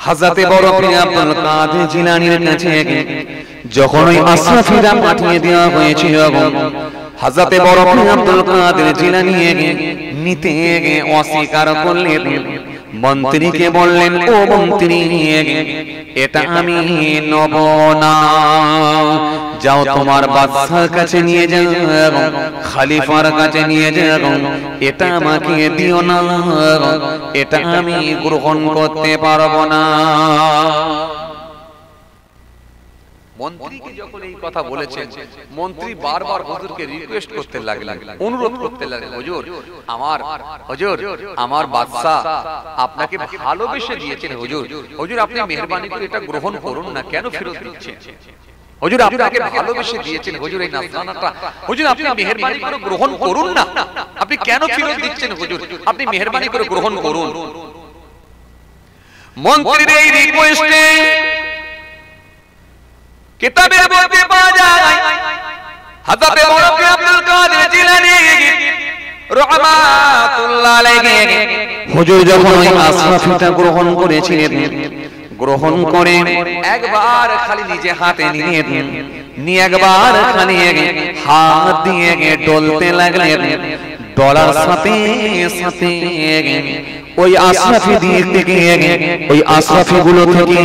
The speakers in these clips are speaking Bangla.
হযরতে বড় পীর আব্দুল কাদের জিলানীর কাছে যখন ওই আশরাফিরা পাঠিয়ে দেওয়া হয়েছিল, হযরতে বড় পীর আব্দুল কাদের জিলানী নিতে অস্বীকার করলেন। মন্ত্রীকে বললেন, ও মন্ত্রী, এটা আমি নেব না, যাও তোমার বাদশার কাছে নিয়ে যাও, খলিফার কাছে নিয়ে যাও, এটা আমাকে দিও না, এটা আমি গ্রহণ করতে পারবো না। মন্ত্রীকে যখন এই কথা বলেছেন, মন্ত্রী বারবার হুজুরকে রিকোয়েস্ট করতে লাগলেন, অনুরোধ করতে লাগলেন, হুজুর আমার বাদশা আপনাকে ভালোবেসে দিয়েছেন, হুজুর আপনি মেহেরবানি করে এটা গ্রহণ করুন না, কেন ফেরত দিচ্ছেন? হুজুর আপনাকে ভালোবেসে দিয়েছেন, হুজুর এই নাসরানাটা, হুজুর আপনি মেহেরবানি করে গ্রহণ করুন না, আপনি কেন ফেরত দিচ্ছেন? হুজুর আপনি মেহেরবানি করে গ্রহণ করুন। মন্ত্রীর এই রিকোয়েস্টে কিতাবের মধ্যে পাওয়া যায়, হযরত আব্দুল কাদের জিলানী রাহমাতুল্লাহ আলাইহি হুজুর যখন ওই আশরাফিটা গ্রহণ করেছিলেন, গ্রহণ করে একবার খালি নিজে হাতে নিয়ে একবার খালি হাত দিয়ে ডলতে লাগলেন। ডলার সাথে সাথে ওই আশরাফি দিক থেকে, ওই আশরাফি গুলো থেকে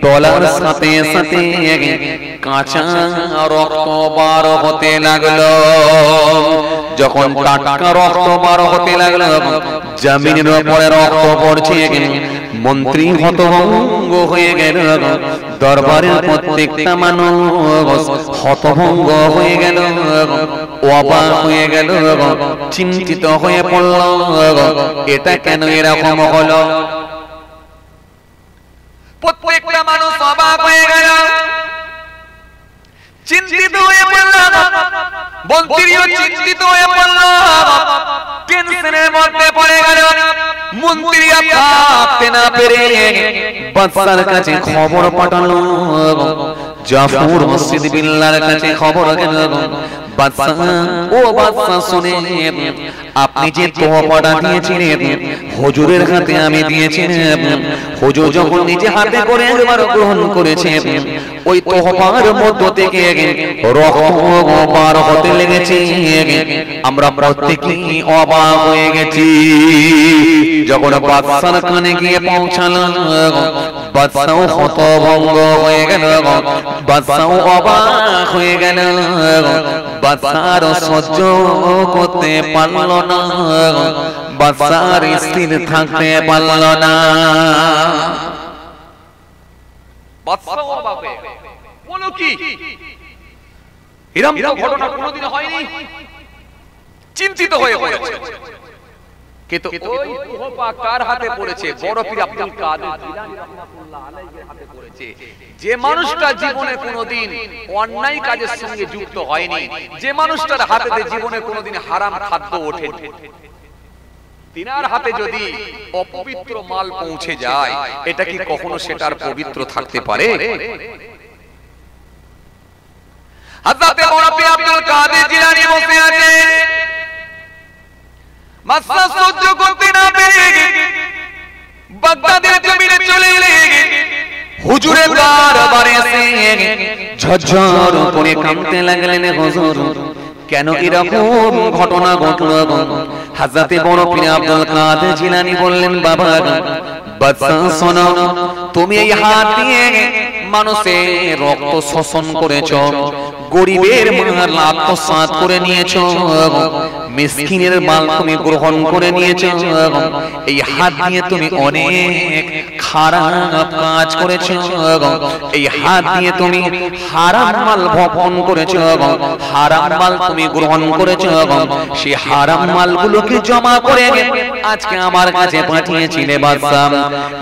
ডলার সাথে সাথে কাঁচা রক্ত বার হতে লাগলো। যখন টাটকা রক্ত বার হতে লাগলো, জমিনের উপরে রক্ত পড়ছে, মন্ত্রী হতভঙ্গ হয়ে গেল, দরবারের প্রত্যেকটা মানুষ হতভঙ্গ হয়ে গেল, অবাক হয়ে গেল, চিন্তিত হয়ে পড়ল, এটা কেন এরকম হলো? প্রত্যেকটা মানুষ অবাক হয়ে গেল, চিন্তিত হয়ে পড়ল, মন্ত্রীও চিন্তিত হয়ে পড়ল, টেনশনের মধ্যে পড়ে গেল। মন্ত্রী ভাবতে না পেরে বাদশার কাছে খবর পাঠালো, জাফর মসজিদ বিল্লাহর কাছে খবর গেল, বাদশা ও বাদশা শুনেন, আপনি যে তোহফাটা দিয়েছিলেন হুজুরের হাতে আমি দিয়েছিলাম, হুজুর যখন নিজে হাতে করে একবার গ্রহণ করেছেন, ওই তোহফার মধ্য থেকে রক্ত বার হতে লেগেছে, আমরা প্রত্যেকেই অবাক হয়ে গেছি। যখন বাদশার কানে গিয়ে পৌঁছালো, বাদশাও হতভঙ্গ হয়ে গেল, বাদশাও অবাক হয়ে গেল, বাদশার সহ্য করতে পারল না, বাদশার স্থির থাকতে পারল না। বাদশাও অবাক হয়ে গেল, বলো কি এরকম ঘটনা কোনোদিন হয়নি, চিন্তিত হয়ে পড়েছে। কিন্তু ওই তোহফা কার হাতে পড়েছে? বড় পীর আব্দুল কাদের জিলানী রাহমাতুল্লাহ আলাইহির হাতে পড়েছে। যে মানুষটা জীবনে কোনোদিন অন্যায় কাজের সঙ্গে যুক্ত হয়নি, যে মানুষটার হাতে জীবনে কোনোদিন হারাম খাদ্য ওঠেনি, তিনার হাতে যদি অপবিত্র মাল পৌঁছে যায়, এটা কি কখনো সেটার পবিত্র থাকতে পারে? হযরত বড় পীর আব্দুল কাদের জিলানী বসে আছে, মাসা সহ্য করতে না পেরে বাগদাদের জমিনে চলে এলেন। হুজুরের দরবারে এসে ঝরঝর করে কাঁদতে লাগলেন, হুজুর কেন এরকম ঘটনা ঘটলো? হযরত বড় পীর আব্দুল কাদের জিলানী বললেন, বাবা বাদশা শোনো, তুমি এই হাত দিয়ে মানুষের রক্ত শোষণ করেছো, গরিবের মাল আত্মসাৎ করে নিয়েছো, মিসকিনের মাল তুমি গ্রহণ করে নিয়েছো, এই হাত দিয়ে তুমি অনেক খারাপ কাজ করেছো, এই হাত দিয়ে তুমি হারাম মাল ভক্ষণ করেছো, হারাম মাল তুমি গ্রহণ করেছো, সেই হারাম মালগুলোকে জমা করে আজকে আমার কাছে পাঠিয়েছিলে বাদশা।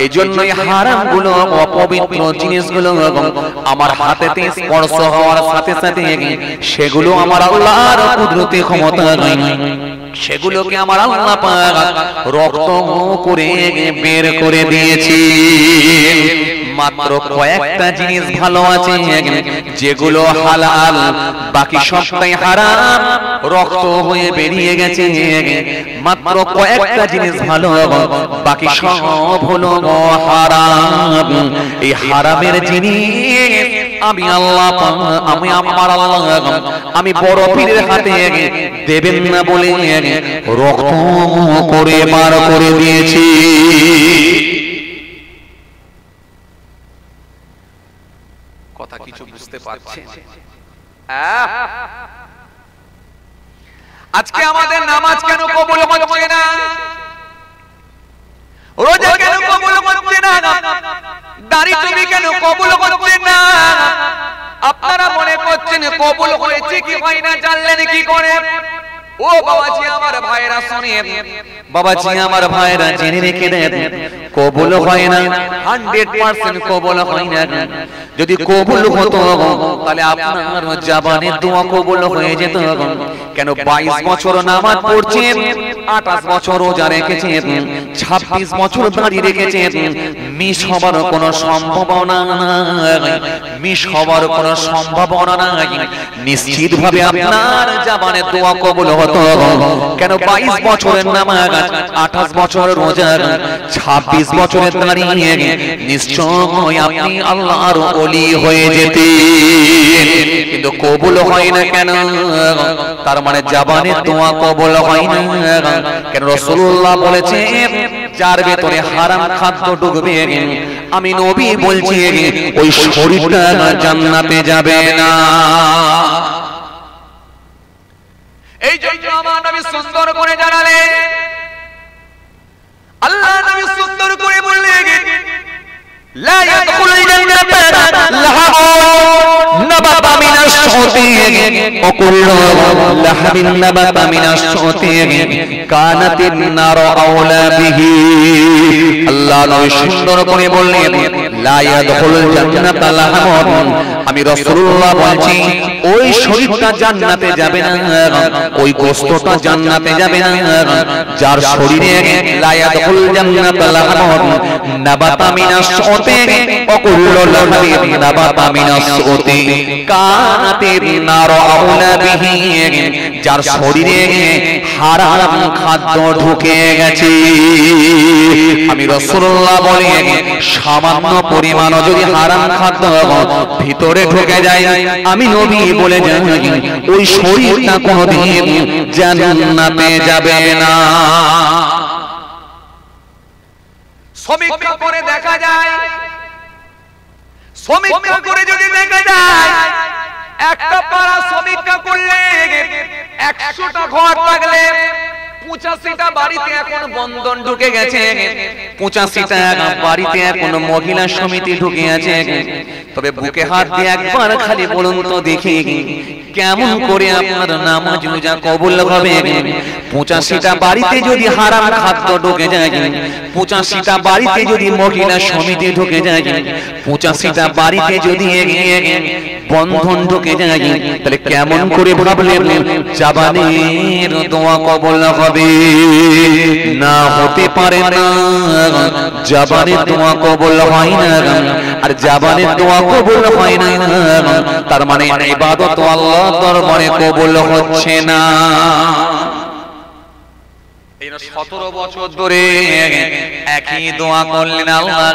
এই জন্যই হারামগুলো, অপবিত্র জিনিসগুলো আমার হাতেতে স্পর্শ হওয়ার সাথে সাথে সেগুলো আমার আল্লাহর কুদরতি ক্ষমতা নয়, সেগুলোকে আমার আল্লাহ পাক রক্ত করে বের করে দিয়েছি। মাত্র কয়েকটা জিনিস ভালো আছে যেগুলো হালাল, বাকি সবটাই হারাম, রক্ত হয়ে বেরিয়ে গেছে। মাত্র কয়েকটা জিনিস ভালো, বাকি সব হলো হারাম। এই হারামের জিনিস আমি আল্লাহ, আমি আমার আল্লাহ, আমি বড় পীরের হাতে দেবেন না বলে রক্ত করে বার করে দিয়েছি। কথা কিছু বুঝতে পারছেন? আজকে আমাদের নামাজ কেন কবুল হচ্ছে না? রোজা কেন কবুল হচ্ছে না? দাড়ি টুপি কেন কবুল হচ্ছে না? আপনারা মনে করছেন কবুল হয়েছে কি হয় না জানলেন কি করে? ও বাবাজি আমার ভাইরা শুনেন, বাবাজি আমার ভাইরা জেনে রেখে দেন, কবুল হয় না, 100% কবুল হয় না। যদি কবুল হতো তাহলে আপনার জবানের দোয়া কবুল হয়ে যেত। কেন 22 বছর নামাজ পড়ছেন, 28 বছর রোজা রেখেছেন, 26 বছর দাঁড়ি রেখেছেন, মিস হবার কোনো সম্ভাবনা নাই, মিস হবার কোনো সম্ভাবনা নাই। নিশ্চিতভাবে আপনার জবানের দোয়া কবুল হতো। কেন 22 বছরের নামাজ, 28 বছরের রোজা, 26 বছরের দাঁড়ি, নিশ্চয় আপনি আল্লাহর ওলি হয়ে যেতেন। কিন্তু কবুল হয় না কেন? তার মানে জবানের দোয়া কবুল হয় না। কেন রাসূলুল্লাহ বলেছেন যার ভেতরে হারাম খাদ্য ঢুকবে, আমি নবী বলছি ওই শরীরটা জান্নাতে যাবে না। এই জন্য আমার নবী সুন্দর করে জানালেন, আল্লাহ নবী সুন্দর করে বললেন, লা ইয়াদখুলুল জান্নাতা লাহমুন নাবাতা মিনাশ শাওতি ওয়া কুল্লু লাহমিন নাবাতা মিনাশ শাওতি কানাতিন নারু আওলা বিহি। আল্লাহ নবী সুন্দর করে বললেন, লা ইয়াদখুলুল জান্নাতা লাহমুন, আমি রাসূলুল্লাহ বলছি ওই শরীরটা জান্নাতে যাবে না, ওই গোশতটা জান্নাতে যাবে না যার শরীরে লা ইয়াদখুলুল জান্নাতা লাহমুন নাবাতা মিনাশ শাওতি ওয়া কুল্লু লাহমিন নাবাতা মিনাশ শাওতি কানাতিন নারু আওলা বিহি, যার শরীরে হারাম খাদ্য ঢুকে গেছে। আমি রাসূলুল্লাহ বলি সামান্য পরিমাণ যদি হারাম খাদ্য ভিতরে ঢুকে যায়, আমি নবী বলে যাই ওই শরীরটা কোনদিন জান্নাতে যাবে না। সমীক্ষা করে দেখা যায়, সমীক্ষা করে যদি দেখা যায়, একটা পাড়া সমীক্ষা করলে 100টা ঘর থাকলে 85টা বাড়িতে এখন বন্ধন ঢুকে গেছে, 85টা বাড়িতে এখন মহিলা সমিতি ঢুকে আছে। তবে বুকে হাত দিয়ে একবার খালি বলুন তো দেখি, কেমন করে আপনার নামাজ রোজা কবুল হবে? 85টা বাড়িতে যদি হারাম খাদ্য ঢুকে যায়, 85টা বাড়িতে যদি মহিলা সমিতি ঢুকে যায়, 85টা বাড়িতে যদি বন্ধন ঢুকে যায়, তাহলে কেমন করে ভাবলেন জবানের দোয়া কবুল হবে? না, হতে পারে না। জবানের দোয়া কবুল হয় না, আর জবানের দোয়া কবুল হয় না, তার মানে ইবাদত আল্লাহর দরবারে কবুল হচ্ছে না। 17 বছর ধরে একই দোয়া করলেন, আল্লাহ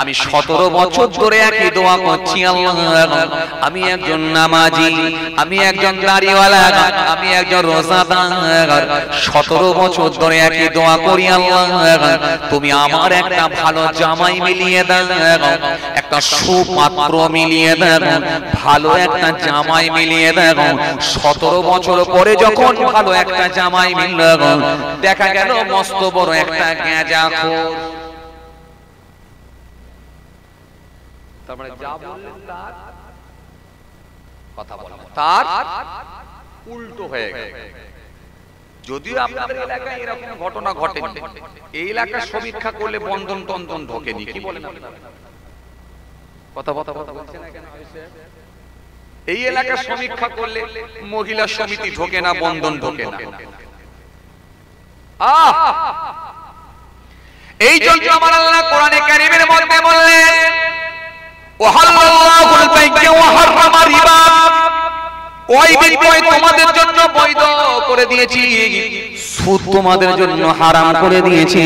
আমি 17 বছর ধরে একই দোয়া করছি, আল্লাহ আমি একজন নামাজি, আমি একজন দাড়িওয়ালা, আমি একজন রোজাদার, 17 বছর ধরে একই দোয়া করি, আল্লাহ তুমি আমার একটা ভালো জামাই মিলিয়ে দাও, একটা সুপাত্র মিলিয়ে দাও, ভালো একটা জামাই মিলিয়ে দাও। 17 বছর পরে যখন ভালো একটা জামাই মিলল, দেখা গেল মস্ত বড় একটা গাঁজাখোর। তার মানে যা বললেন তার কথা বলা তার উল্টো হয়ে গেল। যদিও আপনাদের এলাকায় এরকম ঘটনা ঘটে, এই এলাকার সমীক্ষা করলে বন্ধন টন্ধন ঢোকেনি, কি বলেন আপনারা? কথা বলছেন না কেন? এই এলাকার সমীক্ষা করলে মহিলা সমিতি ঢোকে না, বন্ধন ঢোকে না। এই জন্য আমার আল্লাহ কোরআনে কারীমের মধ্যে বললেন ওয়াহাল্লাহুল বাই'a ওয়া হারামা রিবা, ওই বিক্রয় তোমাদের জন্য বৈধ করে দিয়েছি, সুদ তোমাদের জন্য হারাম করে দিয়েছি।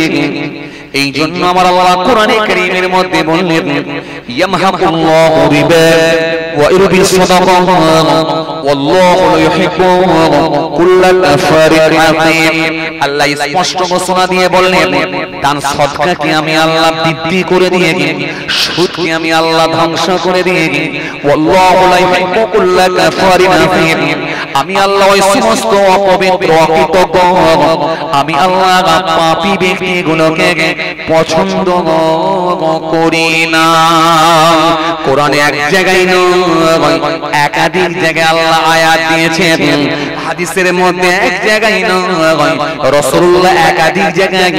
এই জন্য আমার আল্লাহ কোরআনে কারীমের মধ্যে বললেন ইয়ামহাকুল্লাহু রিবা ওয়া ইউরবিস সাদাকাত ওয়াল্লাহু লা ইউহিব্বু কুল্লাল কাফারিন আযীম। আল্লাহ স্পষ্ট ঘোষণা দিয়ে বললেন দান সদকাকে আমি আল্লাহ বৃদ্ধি করে দিয়েছি, সুদকে আমি আল্লাহ ধ্বংস করে দিয়েছি। ওয়াল্লাহু লা ইউহিব্বু কুল্লাল কাফারিন আযীম। আমি আল্লাহ ওই সমস্ত অপবিত্র অকৃতজ্ঞ আমি আল্লাহ পাপী ব্যক্তিগুলোকে পছন্দ করি না। কোরআনে এক জায়গায় নয় একাধিক জায়গায় আল্লাহ আয়াত দিয়েছেন, হাদিসের মধ্যে এক জায়গায় নয় রাসূলুল্লাহ একাধিক জায়গায়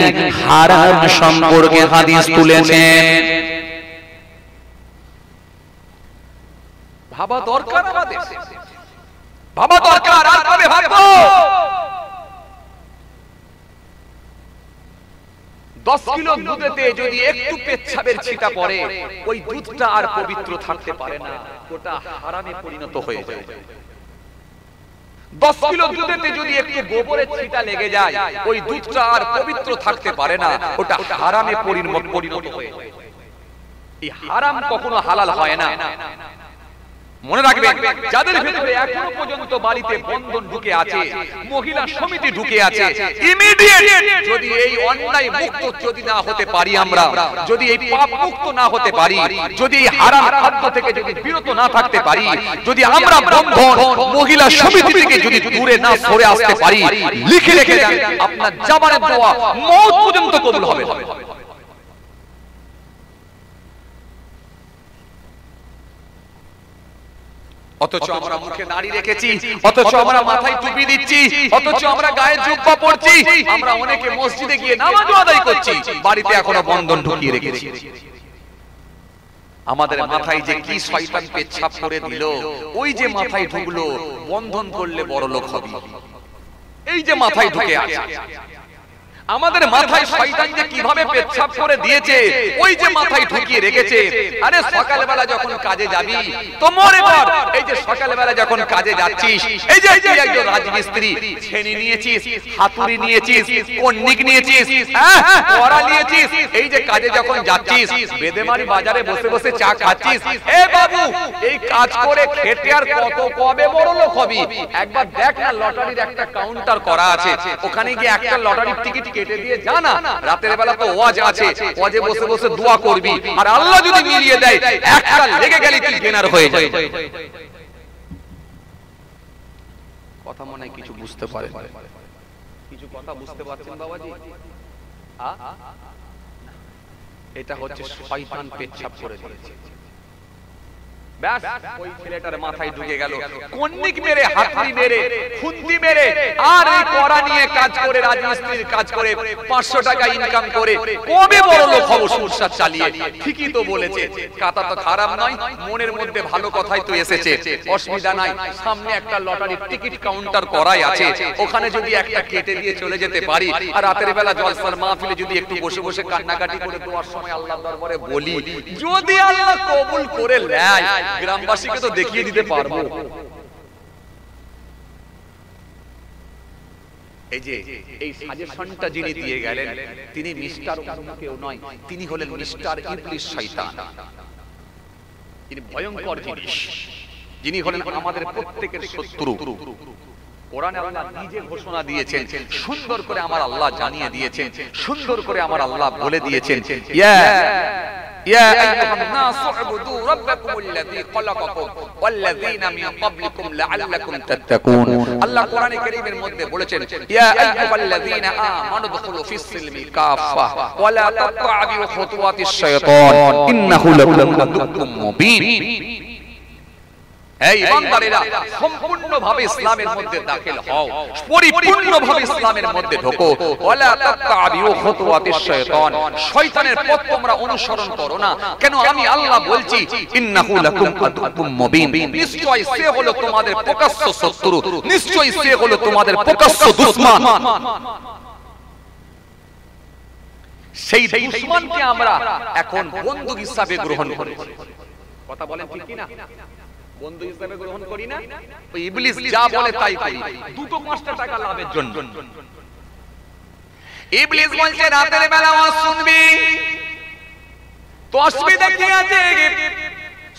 হারাম সম্পর্কে হাদিস তুলেছেন। ভাবা দরকার আমাদের, ভাবা দরকার। আর কবে ভাববো? 10 কিলো দুধেতে যদি একটু পেচ্ছাবের ছিটা পড়ে ওই দুধটা আর পবিত্র থাকতে পারে না, ওটা হারামে পরিণত হয়ে যায়। 10 কিলো দুধেতে যদি একটু গোবরের ছিটা লেগে যায় ওই দুধটা আর পবিত্র থাকতে পারে না, ওটা হারামে পরিণত হয়ে যায়। এই হারাম কখনো হালাল হয় না। মনে রাখবেন, যাদের ভিতরে এখনো পর্যন্ত বাড়িতে বন্ধন ঢুকে আছে, মহিলা সমিতি ঢুকে আছে, ইমিডিয়েট যদি এই অন্যায় মুক্ত যদি না হতে পারি আমরা, যদি এই পাপ মুক্ত না হতে পারি, যদি এই হারাম খাদ্য থেকে যদি বিরত না থাকতে পারি, যদি আমরা বন্ধন মহিলা সমিতি থেকে যদি দূরে না সরে আসতে পারি, লিখে রেখে দেন আপনার জামানের দোয়া মওত পর্যন্ত কবুল হবে। অথচ আমরা মুখে দাড়ি রেখেছি, অথচ আমরা মাথায় টুপি দিচ্ছি, অথচ আমরা গায়ে জুব্বা পরছি, আমরা অনেকে মসজিদে গিয়ে নামাজ আদায় করছি, বাড়িতে এখনো বন্ধন ঢুকিয়ে রেখেছি। আমাদের মাথায় যে কি শয়তান পেচ্ছাপ করে দিল, ওই যে মাথায় ঢুকলো বন্ধন করলে বড় লোক হবে, এই যে মাথায় ঢুকে আছে। আমাদের মাথায় শয়তান যে কিভাবে পেচ্ছাপ করে দিয়েছে, ওই যে মাথায় ঢুকিয়ে রেখেছে। আরে সকালবেলা যখন কাজে যাবি তো মনে কর, এই যে সকালবেলা যখন কাজে যাচ্ছিস, এই যে তুই একজন রাজমিস্ত্রি, ছেনি নিয়েছিস, হাতুড়ি নিয়েছিস, কন্নিক নিয়েছিস, কড়া নিয়েছিস, এই যে কাজে যখন যাচ্ছিস, বেদেমারি বাজারে বসে বসে চা খাচ্ছিস, এ বাবু এই কাজ করে খেটে আর কত কবে বড় লোক হবি? একবার দেখ না, লটারির একটা কাউন্টার করা আছে, ওখানে গিয়ে একটা লটারির টিকিট কেটে দিয়ে জানা, রাতের বেলা তো ওয়াজ আছে, ওয়াজে বসে বসে দোয়া করবি, আর আল্লাহ যদি মিলিয়ে দেয় একটা লেগে গেলে তুই গেনার হয়ে যাবে। কথা মনে হয় কিছু বুঝতে পারে, কিছু কথা বুঝতে পারছেন বাবাজি? এটা হচ্ছে শয়তান পেচ্ছাপ করে দিয়েছে। ব্যাস ওই ছেলেটার মাথায় ঢুকে গেল, কন্নিক মেরে, হাতুড়ি মেরে, খুন্তি মেরে, আর এই কড়া নিয়ে কাজ করে, রাজমিস্ত্রির কাজ করে 500 টাকা ইনকাম করে কবে বড় লোক হব সংসার চালিয়ে। ঠিকই তো বলেছে, কথা তো খারাপ নয়, মনের মধ্যে ভালো কথাই তো এসেছে, অসুবিধা নাই। সামনে একটা লটারির টিকিট কাউন্টার করাই আছে, ওখানে যদি একটা কেটে দিয়ে চলে যেতে পারি, আর রাতের বেলা জলসার মাহফিলে যদি একটু বসে বসে কান্নাকাটি করে দোয়ার সময় আল্লাহর দরবারে বলি, যদি আল্লাহ কবুল করে নেয়, গ্রামবাসীকে তো দেখিয়ে দিতে পারবো। এই যে এই সাজেশনটা যিনি দিয়ে গেলেন, তিনি মিস্টার অন্য কেউ নয়, তিনি হলেন মিস্টার ইবলিস শয়তান। তিনি ভয়ঙ্কর জিনিস, যিনি হলেন আমাদের প্রত্যেকের শত্রু। কোরআনে আল্লাহ নিজে ঘোষণা দিয়েছেন, সুন্দর করে আমার আল্লাহ জানিয়ে দিয়েছেন, সুন্দর করে আমার আল্লাহ বলে দিয়েছেন, يا أيها الناس اعبدوا ربكم الذي خلقكم والذين من قبلكم لعلكم تتقون। আল্লাহ কোরআনে কারীমের মধ্যে বলেছেন, ইয়া আইয়ুহাল্লাযীনা আমানু দুখুলু ফিস-সিলমি কাফা ওয়া লা তাত্তাবিউ খুতুওয়াতিশ শাইতান ইন্নাহু লাকুম আদুউম মুবিন। এই বান্দারেরা, সম্পূর্ণভাবে ইসলামের মধ্যে দাখিল হও, পরিপূর্ণভাবে ইসলামের মধ্যে ঢোকো। ওয়ালা তাত্তাবিউ খুতুওয়াতিশ শাইতান, শয়তানের পথ তোমরা অনুসরণ করো না। কেন? আমি আল্লাহ বলছি, ইন্নাহু লাকুম আদুউম মুবিন, নিশ্চয়ই সে হলো তোমাদের প্রকাশ্য শত্রু, নিশ্চয়ই সে হলো তোমাদের প্রকাশ্য দুশমন। সেই দুশমনকে আমরা এখন বন্ধু হিসাবে গ্রহণ করেছি। কথা বলেন ঠিক কি না? বন্ধু হিসেবে গ্রহণ করি না? ওই ইবলিস যা বলে তাই করি, দুটো 5টা টাকা লাভের জন্য। ইবলিস বলছে রাতের বেলা ওয়াজ শুনবি তো অসুবিধা কি আছে?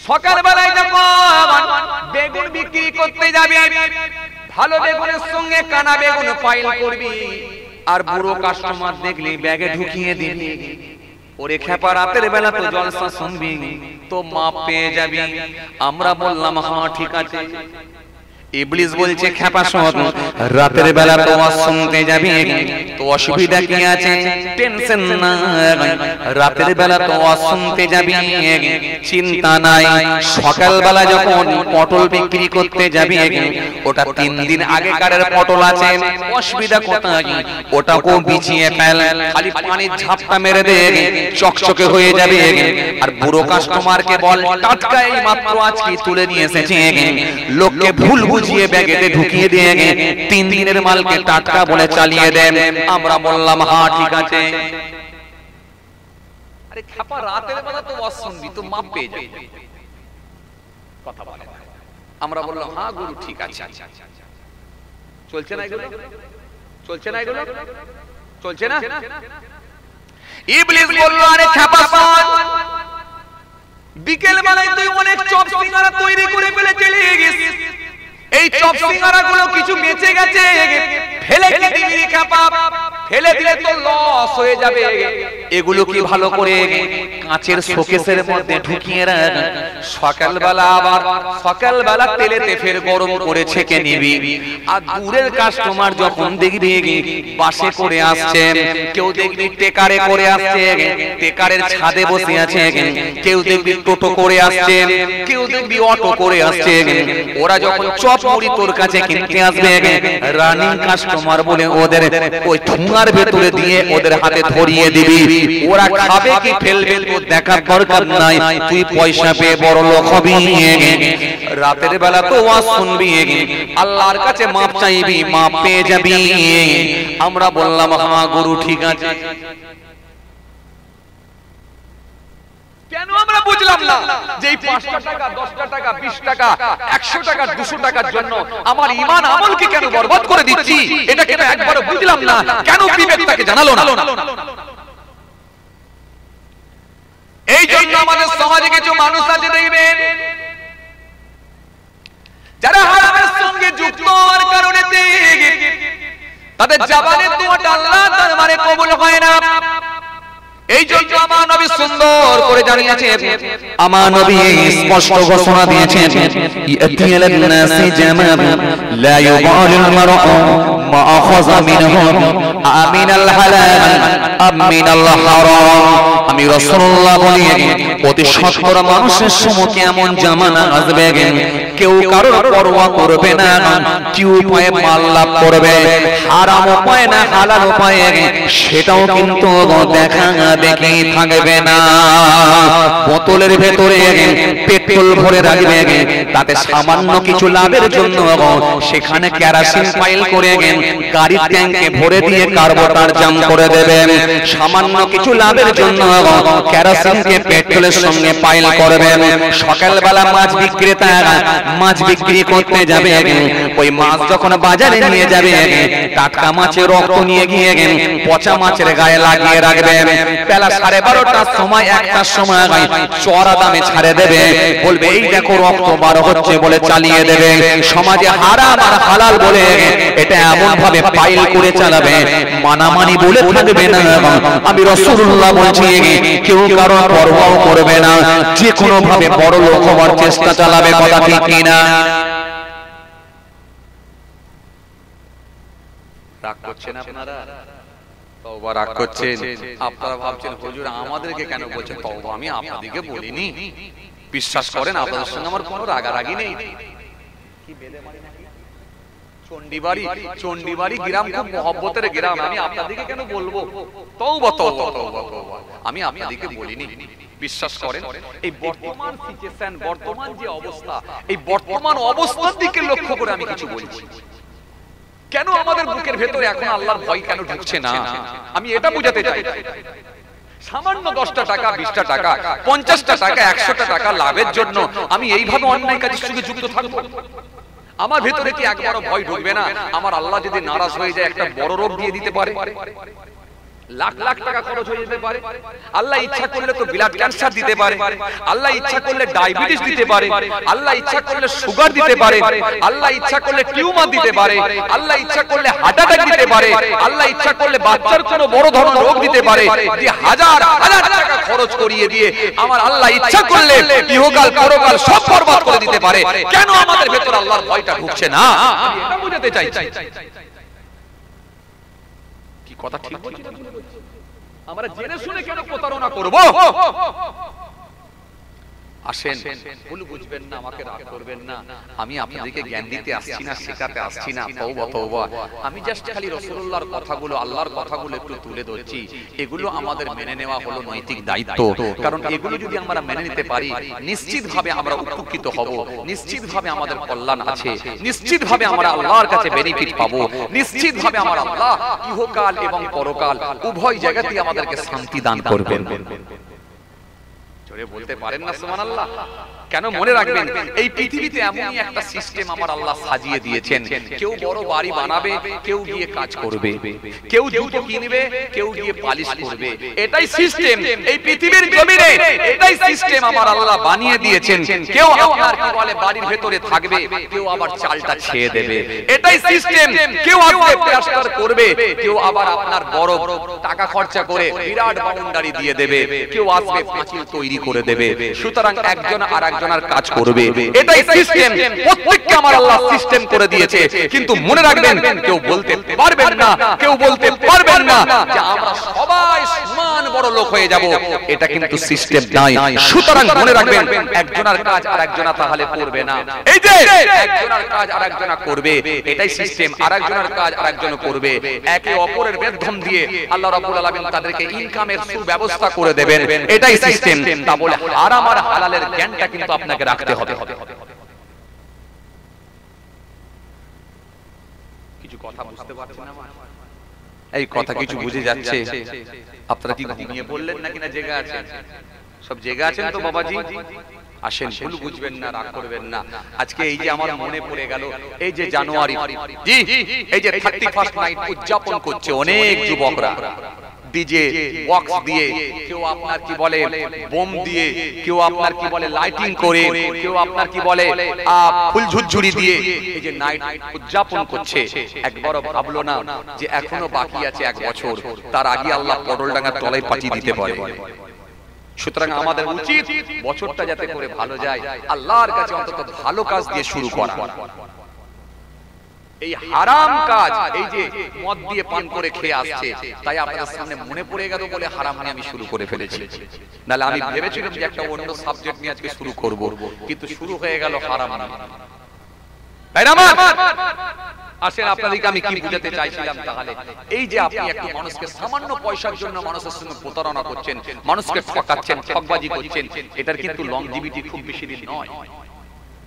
সকাল বেলায় যখন বেগুন বিক্রি করতে যাবি, ভালো বেগুনের সঙ্গে কানা বেগুন পাইল করবি, আর বুড়ো কাস্টমার দেখলি ব্যাগে ঢুকিয়ে দিবি। ওরে খেপা রাতের বেলা তো জলসা শুনবি তো মাপ পেয়ে যাবি। আমরা বললাম হ্যাঁ ঠিক আছে। ইবলিস বলছে খেপা শোন, রাতের বেলা তো ওয়াজ শুনতে যাবি তো অসুবিধা কি আছে? টেনশন না, রাতের বেলা তো ওয়াজ শুনতে যাবি চিন্তা নাই। সকাল বেলা যখন পটল বিক্রি করতে যাবি, ওটা 3 দিন আগেকারের পটল আছে, অসুবিধা কোথায়? ওটাকে বিছিয়ে ফেল, খালি পানির ঝাপটা মেরে দে, চকচকে হয়ে যাবে। আর বুড়ো কাস্টমারকে বল টাটকা এই মাত্র আজকে তুলে নিয়ে এসেছে, লোককে ভুল বুঝিয়ে ব্যাগেতে ঢুকিয়ে দিয়ে 3 দিনের মালকে টাটকা বলে চালিয়ে দেন। আমরা বললাম হ্যাঁ ঠিক আছে। আরে খাপা রাতের বেলা তো ওয়াজ শুনবি তো মাপ পেয়ে যাবি, কথা বলে। আমরা বললাম হ্যাঁ গুরু ঠিক আছে। চলছে না এগুলো? চলছে না এগুলো? চলছে না? ইবলিস বলল আরে খাপা শোন, বিকেল বেলায় তুই অনেক চপ সিঙ্গারা তৈরি করে ফেলে চলে গেছিস, এই চপ সিঙ্গারা গুলো কিছু বেঁচে গেছে, ফেলে কি দিবি খাপা? ফেলে দিলে তো লস হয়ে যাবে। এগুলো কি ভালো করে কাঁচের শোকেসের মধ্যে ঢুকিয়ে রাখ, সকালবেলা তেলেতে ফের গরম করে ছেঁকে নিবি। আর দূরের কাস্টমার যখন দেখবি বাসে করে আসছে, কেউ দেখবি টেকারে করে আসছে, টেকারের ছাদে বসে আছে, কেউ দেখবি টোটো করে আসছে, কেউ দেখবি অটো করে আসছে, ওরা যখন চপ মুড়ি তোর কাছে কিনতে আসবে, রানিং কাস্টমার বলে ওদের ওই ঠুঙার ভেতরে দিয়ে ওদের হাতে ধরিয়ে দিবি। ওরা খাবে কি ফেলবে তো দেখার দরকার নাই, তুই পয়সা পেয়ে বড় লোক হবি। রাতের বেলা তো ওয়াজ শুনবি, আল্লাহর কাছে মাপ চাইবি, মাপ পেয়ে যাবি। আমরা বললাম হ্যাঁ গুরু ঠিক আছে। কেন আমরা বুঝলাম না যে এই 5টা টাকা, 10টা টাকা, 20 টাকা, 100 টাকা, 200 টাকার জন্য আমার ঈমান আমলকে কেন বরবাদ করে দিচ্ছি? এটা কেন একবারও বুঝলাম না? কেন বিবেকটাকে জানালো না? এই জন্য আমাদের সমাজে কিছু মানুষ আছে দেখবেন, যারা হারামের সঙ্গে যুক্ত হওয়ার কারণে তাদের জবানের দোয়াটা আল্লাহ তার মানে কবুল হয় না। এই জন্য আমার নবী সুন্দর করে জানিয়েছেন, আমার নবী স্পষ্ট ঘোষণা দিয়েছেন, ইয়াতিয়াল নাসি জামাম লা ইউবালিল মারউ মা আখাযা মিনহু আমিনাল হালাল আমিনাল হারাম। আমি রাসূলুল্লাহ বলি অতি সত্তর মানুষের সম্মুখে এমন জামানা আসবে, কেউ কারোর পরোয়া করবে না, কি উপায়ে মাল লাভ করবে, হারাম উপায়ে না হালাল উপায়ে, সেটাও কিন্তু দেখা দেখি থাকবে না। বোতলের ভেতরে পেট্রোল ভরে রাখবে, তাতে সামান্য কিছু লাভের জন্য সেখানে কেরোসিন পাইল করে গাড়ির ট্যাঙ্কে ভরে দিয়ে কার্বোরেটর জাম করে দেবে। সামান্য কিছু লাভের জন্য কেরোসিনকে পেট্রোলের সঙ্গে পাইল করবে। সকালবেলা মাছ বিক্রেতা মাছ বিক্রি করতে যাবে, ওই মাছ যখন বাজারে নিয়ে যাবে, টাটকা মাছের রক্ত নিয়ে গিয়ে পচা মাছের গায়ে লাগিয়ে রাখবে। বেলা 12:30টার সময়, 1টার সময় চড়া দামে ছাড়ে দেবে, বলবে এই দেখো রক্ত বার হচ্ছে বলে চালিয়ে দেবে। সমাজে হারাম আর হালাল বলে এটা এমন ভাবে পাইল করে চালাবে, মানামানি বলে থাকবে না। আমি রাসূলুল্লাহ বলছি, কেউ কারো পরোয়া করবে না, যে কোনো ভাবে বড় লোক হওয়ার চেষ্টা চালাবে। কথা ঠিক কিনা? রাগ করছেন আপনারা? তওবা রাগ করছেন? আপনারা ভাবছেন হুজুর আমাদেরকে কেন বলছেন তওবা? আমি আপনাদেরকে বলিনি, বিশ্বাস করেন আপনাদের সঙ্গে আমার কোনো রাগারাগি নেই। কি বেলে মারি নাকি? চন্ডিবাড়ি গ্রাম খুব মহব্বতের গ্রাম, আমি আপনাদেরকে কেন বলবো? তওবা তওবা তওবা তওবা, আমি আপনাদেরকে বলিনি। বিশ্বাস করেন এই বর্তমান সিচুয়েশন, বর্তমান যে অবস্থা, এই বর্তমান অবস্থার দিকে লক্ষ্য করে আমি কিছু বলছি। কেন আমাদের বুকের ভেতরে এখন আল্লাহর ভয় কেন ঢুকছে না? আমি এটা বুঝাতে চাই। সামান্য 10টা টাকা, 20টা টাকা, 50টা টাকা, 100টা টাকা লাভের জন্য আমি এইভাবে অন্যায় কাজের সঙ্গে যুক্ত থাকবো? আমার ভেতরে কি একবারও ভয় ঢুকবে না আমার আল্লাহ যদি নারাজ হয়ে যায় একটা বড় রোগ দিয়ে দিতে পারে? লাখ লাখ টাকা খরচ হয়ে যেতে পারে। আল্লাহ ইচ্ছা করলে তো ব্লাড ক্যান্সার দিতে পারে, আল্লাহ ইচ্ছা করলে ডায়াবেটিস দিতে পারে, আল্লাহ ইচ্ছা করলে সুগার দিতে পারে, আল্লাহ ইচ্ছা করলে টিউমার দিতে পারে, আল্লাহ ইচ্ছা করলে হার্ট অ্যাটাক দিতে পারে, আল্লাহ ইচ্ছা করলে বাচ্চার কোনো বড় ধরনের রোগ দিতে পারে। যে হাজার হাজার টাকা খরচ করিয়ে দিয়ে আমার আল্লাহ ইচ্ছা করলে ইহকাল পরকাল সব বরবাদ করে দিতে পারে। কেন আমাদের ভেতর আল্লাহর ভয়টা ঢুকছে না? আমি এটা বুঝাতে চাইছি। কথা ঠিক বলছি? আমরা জেনে শুনে কেন প্রতারণা করব? আসেন, ভুল বুঝবেন না, আমাকে রাগ করবেন না। আমি আপনাদেরকে জ্ঞান দিতে আসছি না, শেখাতে আসছি না। তওবা তওবা। আমি জাস্ট খালি রাসূলুল্লাহর কথাগুলো, আল্লাহর কথাগুলো একটু তুলে ধরছি। এগুলো আমাদের মেনে নেওয়া হলো নৈতিক দায়িত্ব। কারণ এগুলো যদি আমরা মেনে নিতে পারি নিশ্চিতভাবে আমরা উপকৃত হব, নিশ্চিতভাবে আমাদের কল্যাণ আছে, নিশ্চিতভাবে আমরা আল্লাহর কাছে বেনিফিট পাবো, নিশ্চিতভাবে আমার আল্লাহ ইহকাল এবং পরকাল উভয় জায়গাতেই আমাদেরকে শান্তি দান করবেন। বলতে পারেন না সুবহানাল্লাহ? কেন? মনে রাখবেন এই পৃথিবীতে এমনই একটা সিস্টেম আমার আল্লাহ সাজিয়ে দিয়েছেন। কেউ বড় বাড়ি বানাবে, কেউ গিয়ে কাজ করবে, কেউ জুতো কিনবে, কেউ গিয়ে পালিশ করবে। এটাই সিস্টেম এই পৃথিবীর জমিনে, এটাই সিস্টেম আমার আল্লাহ বানিয়ে দিয়েছেন। কেউ আপনার কি বলে বাড়ির ভেতরে থাকবে, কেউ আবার চালটা ছেয়ে দেবে। এটাই সিস্টেম। কেউ আসবে প্লাস্টার করবে, কেউ আবার আপনার বড় টাকা খরচা করে বিরাট বাউন্ডারি দিয়ে দেবে, কেউ আসবে পাঁচিল তৈরি করে দেবে। সুতরাং একজন আর একজনের কাজ করবে। এটাই সিস্টেম। প্রত্যেককে আমার আল্লাহ সিস্টেম করে দিয়েছে। কিন্তু মনে রাখবেন কেউ বলতে পারবেন না, কেউ বলতে পারবেন না যে আমরা সবাই সমান বড় লোক হয়ে যাব। এটা কিন্তু সিস্টেম নাই। সুতরাং মনে রাখবেন একজনের কাজ আর একজনা তাহলে করবে না। এই যে একজনের কাজ আর একজনা করবে, এটাই সিস্টেম। আর একজনের কাজ আর একজন করবে। একে অপরের বেদম দিয়ে আল্লাহ রাব্বুল আলামিন তাদেরকে ইনকামের সুব্যবস্থা করে দেবেন। এটাই সিস্টেম। তা বলে হারাম আর হালালের জ্ঞানটা কিন্তু আপনাকে রাখতে হবে। কিছু কথা বুঝতে পারছেন না? এই কথা কিছু বুঝে যাচ্ছে? আপনারা কি ঘুমিয়ে পড়লেন নাকি না জেগে আছেন? সব জেগে আছেন তো বাবাজি? আসেন, ভুল বুঝবেন না, রাগ করবেন না। আজকে এই যে আমার মনে পড়ে গেল, এই যে জানুয়ারি, জি এই যে 31st নাইট উদযাপন করছে অনেক যুবকরা ডিজে বক্স দিয়ে, কেউ আপনার কি বলে বোম দিয়ে, কেউ আপনার কি বলে লাইটিং করে, কেউ আপনার কি বলে ফুল ঝুরঝুরি দিয়ে এই যে নাইট উদযাপন করছে। একবারও ভাবলো না যে এখনো বাকি আছে 1 বছর, তার আগে আল্লাহ পটলডাঙ্গার তলায় পাঠিয়ে দিতে পারে। সুতরাং আমাদের উচিত বছরটা যাতে করে ভালো যায়, আল্লাহর কাছে অন্তত ভালো কাজ দিয়ে শুরু করা। এই হারাম কাজ, এই যে মদ দিয়ে পান করে খেয়ে আসছে, তাই আপনাদের সামনে মনে পড়ে গেল বলে হারাম নিয়ে আমি শুরু করে ফেলেছি। নাহলে আমি ভেবেছিলাম যে একটা অন্য সাবজেক্ট নিয়ে আজকে শুরু করব, কিন্তু শুরু হয়ে গেল হারাম নিয়ে। তাই না? আসেন আপনাদেরকে আমি কি বুঝাতে চাইছিলাম তাহলে, এই যে আপনি একটু মানুষকে সামান্য পয়সার জন্য মানুষের সঙ্গে প্রতারণা করছেন, মানুষকে ঠকাচ্ছেন, ঠকবাজি করছেন, এটার কিন্তু লংজিভিটি খুব বেশি দিন নয়।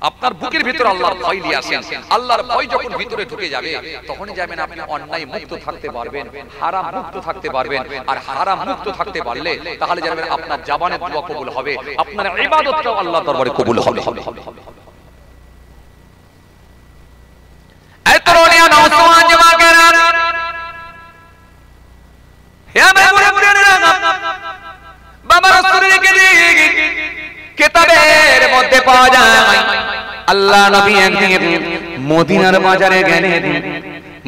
আপনার বুকের ভিতরে আল্লাহর ভয় নিয়ে আসেন। আল্লাহর ভয় যখন ভিতরে ঢুকে যাবে, তখনই যাবেন আপনি অন্যায় মুক্ত থাকতে পারবেন, হারাম মুক্ত থাকতে পারবেন। আর হারাম মুক্ত থাকতে পারলে তাহলে যাবেন আপনার জবানের দোয়া কবুল হবে, আপনার ইবাদতটাও আল্লাহর দরবারে কবুল হবে। এই তরুণিয়া নওজওয়ান যুবকেরা, হে আমার মুরব্বিরা, বাবা রাসূলের কিতাবের মধ্যে পাওয়া যায় আল্লাহ নবী একদিন মদিনার বাজারে গেলেন।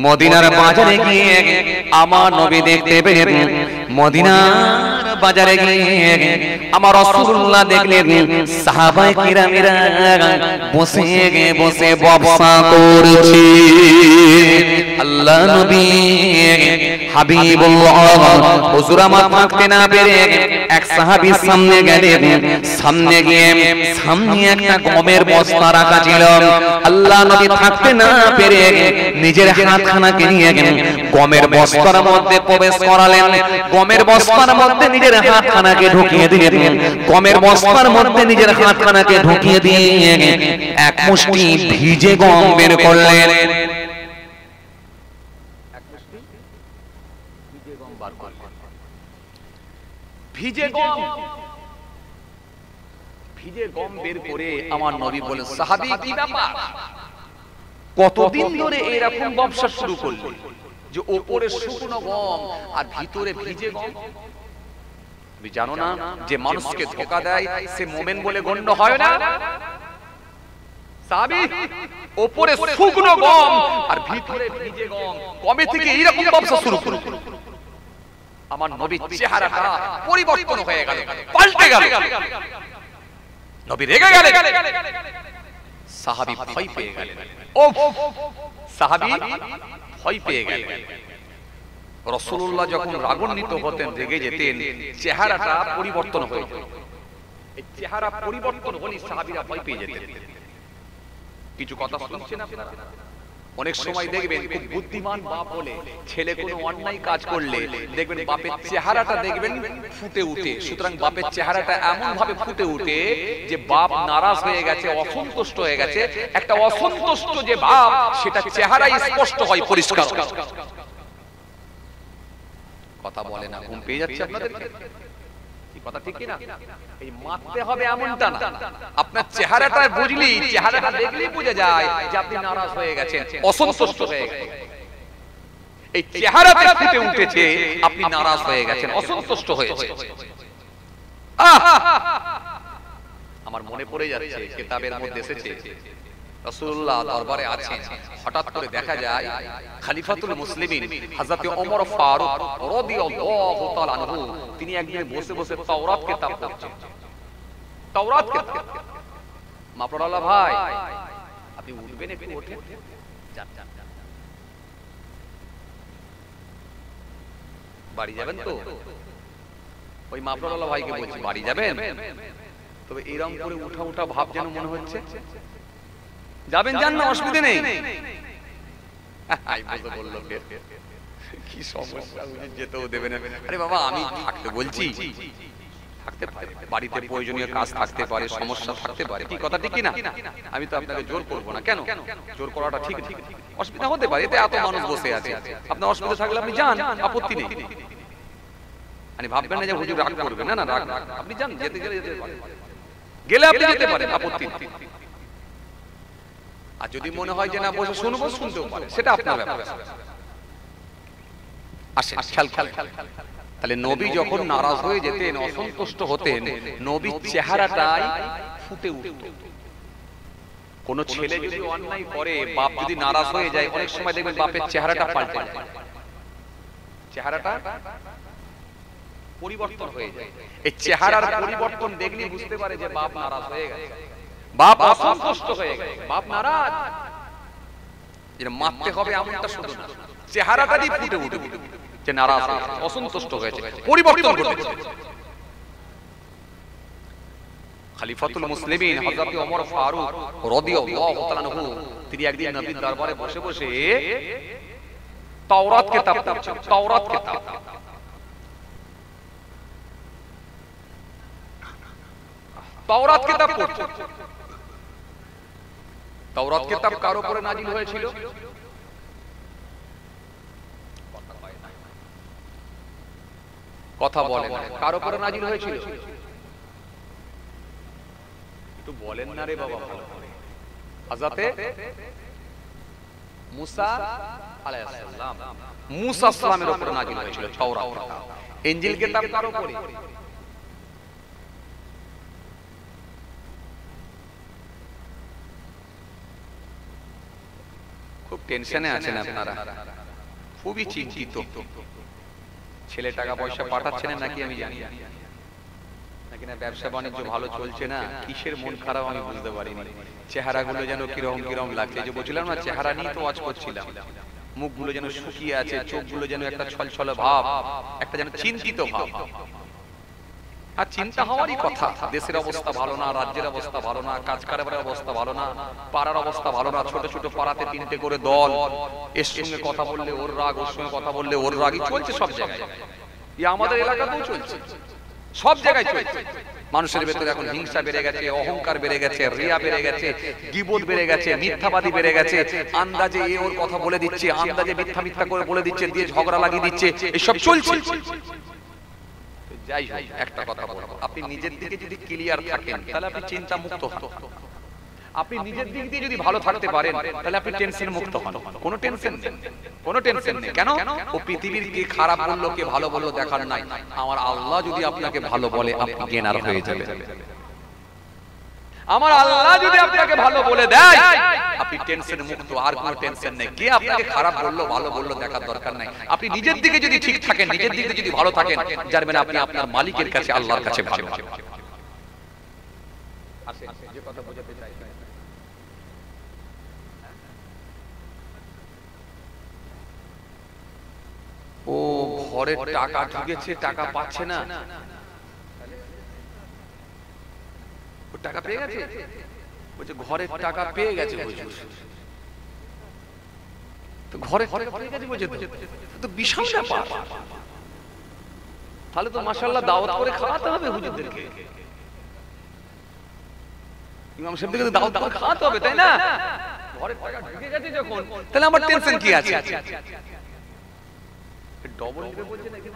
মদিনার বাজারে গিয়ে আমার নবী দেখতে পেলেন, মদিনার বাজারে গিয়ে আমার রাসূলুল্লাহ দেখলেন সাহাবায়ে কিরামেরা বসে বসে ব্যবসা করছে। আল্লাহ নবী হাবিবুল্লাহ হুজুর আমার থাকতে না পেরে এক সাহাবীর সামনে গেলেন। সামনে গিয়ে সামনে একটা গমের বস্তা রাখা ছিল। আল্লাহ নবী থাকতে না পেরে নিজের হাতখানাকে নিয়ে গমের বস্তার মধ্যে প্রবেশ করালেন। গমের বস্তার মধ্যে নিজের হাতখানাকে ঢুকিয়ে দিলেন। গমের বস্তার মধ্যে নিজের হাতখানাকে ঢুকিয়ে দিয়ে এক মুষ্টি ভিজে গম বের করলেন। ভিজে গম, ভিজে গম বের করে আমার নবী বলেন, সাহাবী কি ব্যাপার, কতদিন ধরে এরকম ব্যবসা শুরু করলে যে উপরে শুকনো গম আর ভিতরে ভিজে গম? তুমি জানো না যে মানুষকে ধোঁকা দেয় সে মুমিন বলে গণ্য হয় না? সাহাবী, উপরে শুকনো গম আর ভিতরে ভিজে গম, কবে থেকে এরকম ব্যবসা শুরু করলো? আমার নবীর চেহারাটা পরিবর্তন হয়ে গেল, পাল্টে গেল। নবী রেগে গেলেন, সাহাবী ভয় পেয়ে গেলেন। ও সাহাবী ভয় পেয়ে গেলেন। রাসূলুল্লাহ যখন রাগান্বিত হতেন, রেগে যেতেন, চেহারাটা পরিবর্তন হয়ে যেত। এই চেহারা পরিবর্তন হলে সাহাবীরা ভয় পেয়ে যেতেন। কিছু কথা শুনছেন আপনারা? অনেক সময় দেখবেন খুব বুদ্ধিমান বাপ হলে ছেলে কোনো অন্যায় কাজ করলে দেখবেন বাপের চেহারাটা দেখবেন ফুটে উঠে। সুতরাং বাপের চেহারাটা এমন ভাবে ফুটে উঠে যে বাপ নারাজ হয়ে গেছে, অসন্তুষ্ট হয়ে গেছে। একটা অসন্তুষ্ট যে বাপ, সেটা চেহারাই স্পষ্ট হয়, পরিষ্কার। কথা বলে না, ঘুম পেয়ে যাচ্ছে আপনাদের? কথা ঠিক কি না? এই মারতে হবে এমনটা না, আপনার চেহারাটা বুঝলি, চেহারাটা দেখলেই বোঝা যায় যে আপনি নারাজ হয়ে গেছেন, অসন্তুষ্ট হয়ে গেছেন। এই চেহারাতে ফুটে উঠেছে আপনি নারাজ হয়ে গেছেন, অসন্তুষ্ট হয়েছে। আমার মনে পড়ে যাচ্ছে, কিতাবের মধ্যে এসেছে রাসূলুল্লাহ দরবারে আছেন, হঠাৎ করে দেখা যায় খলিফাতুল মুসলিমিন হযরত ওমর ফারুক রাদিয়াল্লাহু তাআলা আনহু তিনি একদিন বসে বসে তাওরাত কিতাব পড়ছেন। তাওরাত কিতাব। মাপড়ালা ভাই, আপনি উঠবেন, একটু ওঠেন, যান যান। বাড়ি যাবেন তো? ওই মাপড়ালা ভাইকে বলছি, বাড়ি যাবেন? তবে এরকম করে উঠা উঠা ভাব যেন মনে হচ্ছে। যাবেন, যান না, অসুবিধা নেই। বললো কি সমস্যা, যেতেও দেবে না। আরে বাবা, আমি থাকতে বলছি, থাকতে পারে, বাড়িতে প্রয়োজনীয় কাজ থাকতে পারে, সমস্যা থাকতে পারে, কি কথা ঠিক না? আমি তো আপনাকে জোর করবো না। কেন জোর করাটা ঠিক? অসুবিধা হতে পারে, এতে এত মানুষ বসে আছে, আপনার অসুবিধা থাকলে আপনি যান, আপত্তি নেই। মানে ভাববেন না যে হুজুর রাগ করবে, না না, রাগ, আপনি যান, যেতে গেলে গেলে আপনি যেতে পারেন, আপত্তি নেই। আর যদি মনে হয় যে না বসে শুনবো, শুনতেও পারে, সেটা আপনার ব্যাপার। আসেন, খেয়াল। তাহলে নবী যখন নারাজ হয়ে যেতেন, অসন্তুষ্ট হতেন, নবীর চেহারাটাই ফুটে উঠত। কোন ছেলে যদি অন্যায় করে, বাপ যদি নারাজ হয়ে যায়, অনেক সময় দেখবেন বাপের চেহারাটা পাল্টে যায়, চেহারাটা পরিবর্তন হয়ে যায়। এই চেহারার পরিবর্তন দেখলে বুঝতে পারে যে বাপ নারাজ হয়ে গেছে, বাপ অসন্তুষ্ট হয়ে গেছে, বাপ নারাজ। যেটা মারতে হবে এমনটা শুধু না, চেহারাটাই ফুটে উঠে যে নারাজ হয়েছে, অসন্তুষ্ট হয়েছে, পরিবর্তন ঘটেছে। খলিফাতুল মুসলিমিন হযরত ওমর ফারুক রাদিয়াল্লাহু তাআলা আনহু তিনি একদিন নবীর দরবারে বসে বসে তাওরাত কিতাব পড়ছেন। তাওরাত কিতাব, তাওরাত কিতাব পড়ছেন। তাওরাত কিতাব কার উপরে নাজিল হয়েছিল? কথা বলেন, কার উপরে নাজিল হয়েছিল? একটু বলেন না রে বাবা, ভালো করে। হযরতে মুসা আলাইহিস সালাম, মুসা সালামের উপরে নাজিল হয়েছিল তাওরাত কিতাব। ইনজিল কিতাব কার উপরে? খুব টেনশনে আছেন আপনারা, খুবই চিন্তিত। ছেলে টাকা পয়সা পাঠাচ্ছেন নাকি আমি জানি না, নাকি না ব্যবসা বাণিজ্য ভালো চলছে না, কিসের মন খারাপ আমি বুঝতে পারিনি। চেহারাগুলো যেন কিরকম কিরকম লাগছে, যে বলছিলাম না চেহারা নিয়ে তো ওয়াজ করছিলাম, মুখগুলো যেন শুকিয়ে আছে, চোখগুলো যেন একটা ছলছলে ভাব, একটা যেন চিন্তিত ভাব। আর চিন্তা হওয়ারই কথা, দেশের অবস্থা ভালো না, রাজ্যের অবস্থা ভালো না, কাজ কারবারের অবস্থা ভালো না, পাড়ার অবস্থা ভালো না, ছোট ছোট পাড়াতে তিনটে করে দল, এর সঙ্গে কথা বললে ওর রাগ, ওর সঙ্গে কথা বললে ওর রাগই চলছে সব জায়গায়। আমাদের এলাকাতেও চলছে, সব জায়গায় চলছে। মানুষের ভেতরে এখন হিংসা বেড়ে গেছে, অহংকার বেড়ে গেছে, রিয়া বেড়ে গেছে, গীবত বেড়ে গেছে, মিথ্যাবাদী বেড়ে গেছে, আন্দাজে এ ওর কথা বলে দিচ্ছে, আন্দাজে মিথ্যা মিথ্যা করে বলে দিচ্ছে, দিয়ে ঝগড়া লাগিয়ে দিচ্ছে, এসব চলছে। যাই হোক, একটা কথা বলবো, আপনি নিজের দিকে যদি ক্লিয়ার থাকেন তাহলে আপনি চিন্তা মুক্ত হন। আপনি নিজের দিক দিয়ে যদি ভালো থাকতে পারেন তাহলে আপনি টেনশন মুক্ত হন। কোনো টেনশন নেই, কোনো টেনশন নেই। কেন? ও পৃথিবীর কে খারাপ বললো কে ভালো বললো দেখার নাই। আমার আল্লাহ যদি আপনাকে ভালো বলে আপনি জ্ঞানার হয়ে যাবেন। আমার আল্লাহ যদি আপনাকে ভালো বলে দেয় আপনি টেনশন মুক্ত, আর কোনো টেনশন নেই। কে আপনাকে খারাপ বললো ভালো বললো দেখার দরকার নাই। আপনি নিজের দিকে যদি ঠিক থাকেন, নিজের দিকে যদি ভালো থাকেন, জানবেন আপনি আপনার মালিকের কাছে আল্লাহর কাছে ভালো। যে কথা বোঝাতে চাই, ও ঘরে টাকা ঢুকেছে, টাকা পাচ্ছে না, ও টাকা পেয়ে গেছে, বলছে ঘরে টাকা পেয়ে গেছে, তো ঘরে পেয়ে গেছে বলছে, তো বিশাল ব্যাপার। তাহলে তো মাশাআল্লাহ দাওয়াত করে খাওয়াতে হবে হুজুরদেরকে, ইমাম সাহেবদেরকে তো দাওয়াত করে খাওয়াতে হবে, তাই না? ঘরে টাকা ঢুকে গেছে যখন, তাহলে আমার টেনশন কি আছে? ডবল নেবে বলছে নাকি?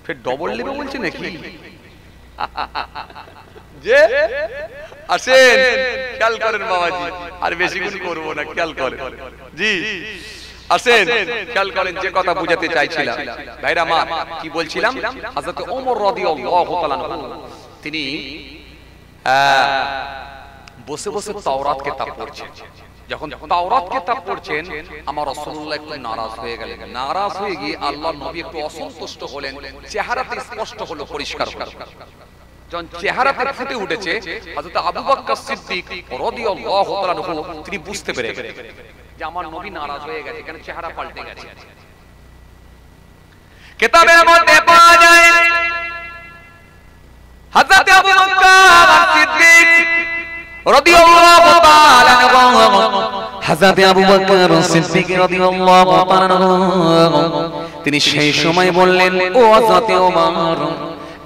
ফের ডবল নেবে বলছে নাকি? যে আসেন, খেয়াল করেন বাবাজি, আর বেশিক্ষণ করবো না, খেয়াল করেন জি, আসেন খেয়াল করেন। যে কথা বুঝাতে চাইছিলাম ভাইরা মা, কি বলছিলাম? হযরত ওমর রাদিয়াল্লাহু তাআলা তিনি বসে বসে তাওরাত কিতাব পড়ছেন। যখন তাওরাত কিতাব পড়ছেন আমার রাসূলুল্লাহ একটু নারাজ হয়ে গেলেন। নারাজ হয়ে গিয়ে আল্লাহর নবী একটু অসন্তুষ্ট হলেন, চেহারাতে স্পষ্ট হলো, পরিষ্কার হলো। যখন চেহারাতে ফুটে উঠেছে হযরত আবু বকর সিদ্দিক রাদিয়াল্লাহু তাআলা তিনি বুঝতে পেরে গেলেন যে আমার নবী নারাজ হয়ে গেছে, কেন চেহারা পাল্টে গেছে। কিতাবের মধ্যে পাওয়া যায় হযরত আবু বকর সিদ্দিক রাদিয়াল্লাহু তাআলা হযরত আবু বকর সিদ্দিক রাদিয়াল্লাহু তাআলা তিনি সেই সময় বললেন, ও হযরত ওমর,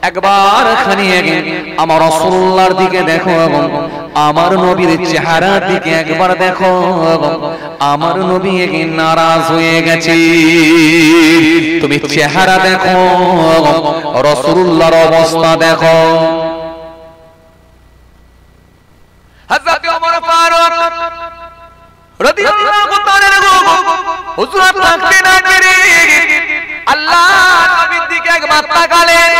একবার খানিয়ে আমার রাসূলুল্লাহর দিকে দেখো, আমার নবীর চেহারার দিকে একবার দেখো, আমার নবী নারাজ হয়ে গেছে। তুমি চেহারা দেখো, রাসূলুল্লাহর অবস্থা দেখো। হযরত ওমর ফারুক রাদিয়াল্লাহু তাআলা হুজুর থাকতে না করে আল্লাহর নবীর দিকে একবার তাকালেন,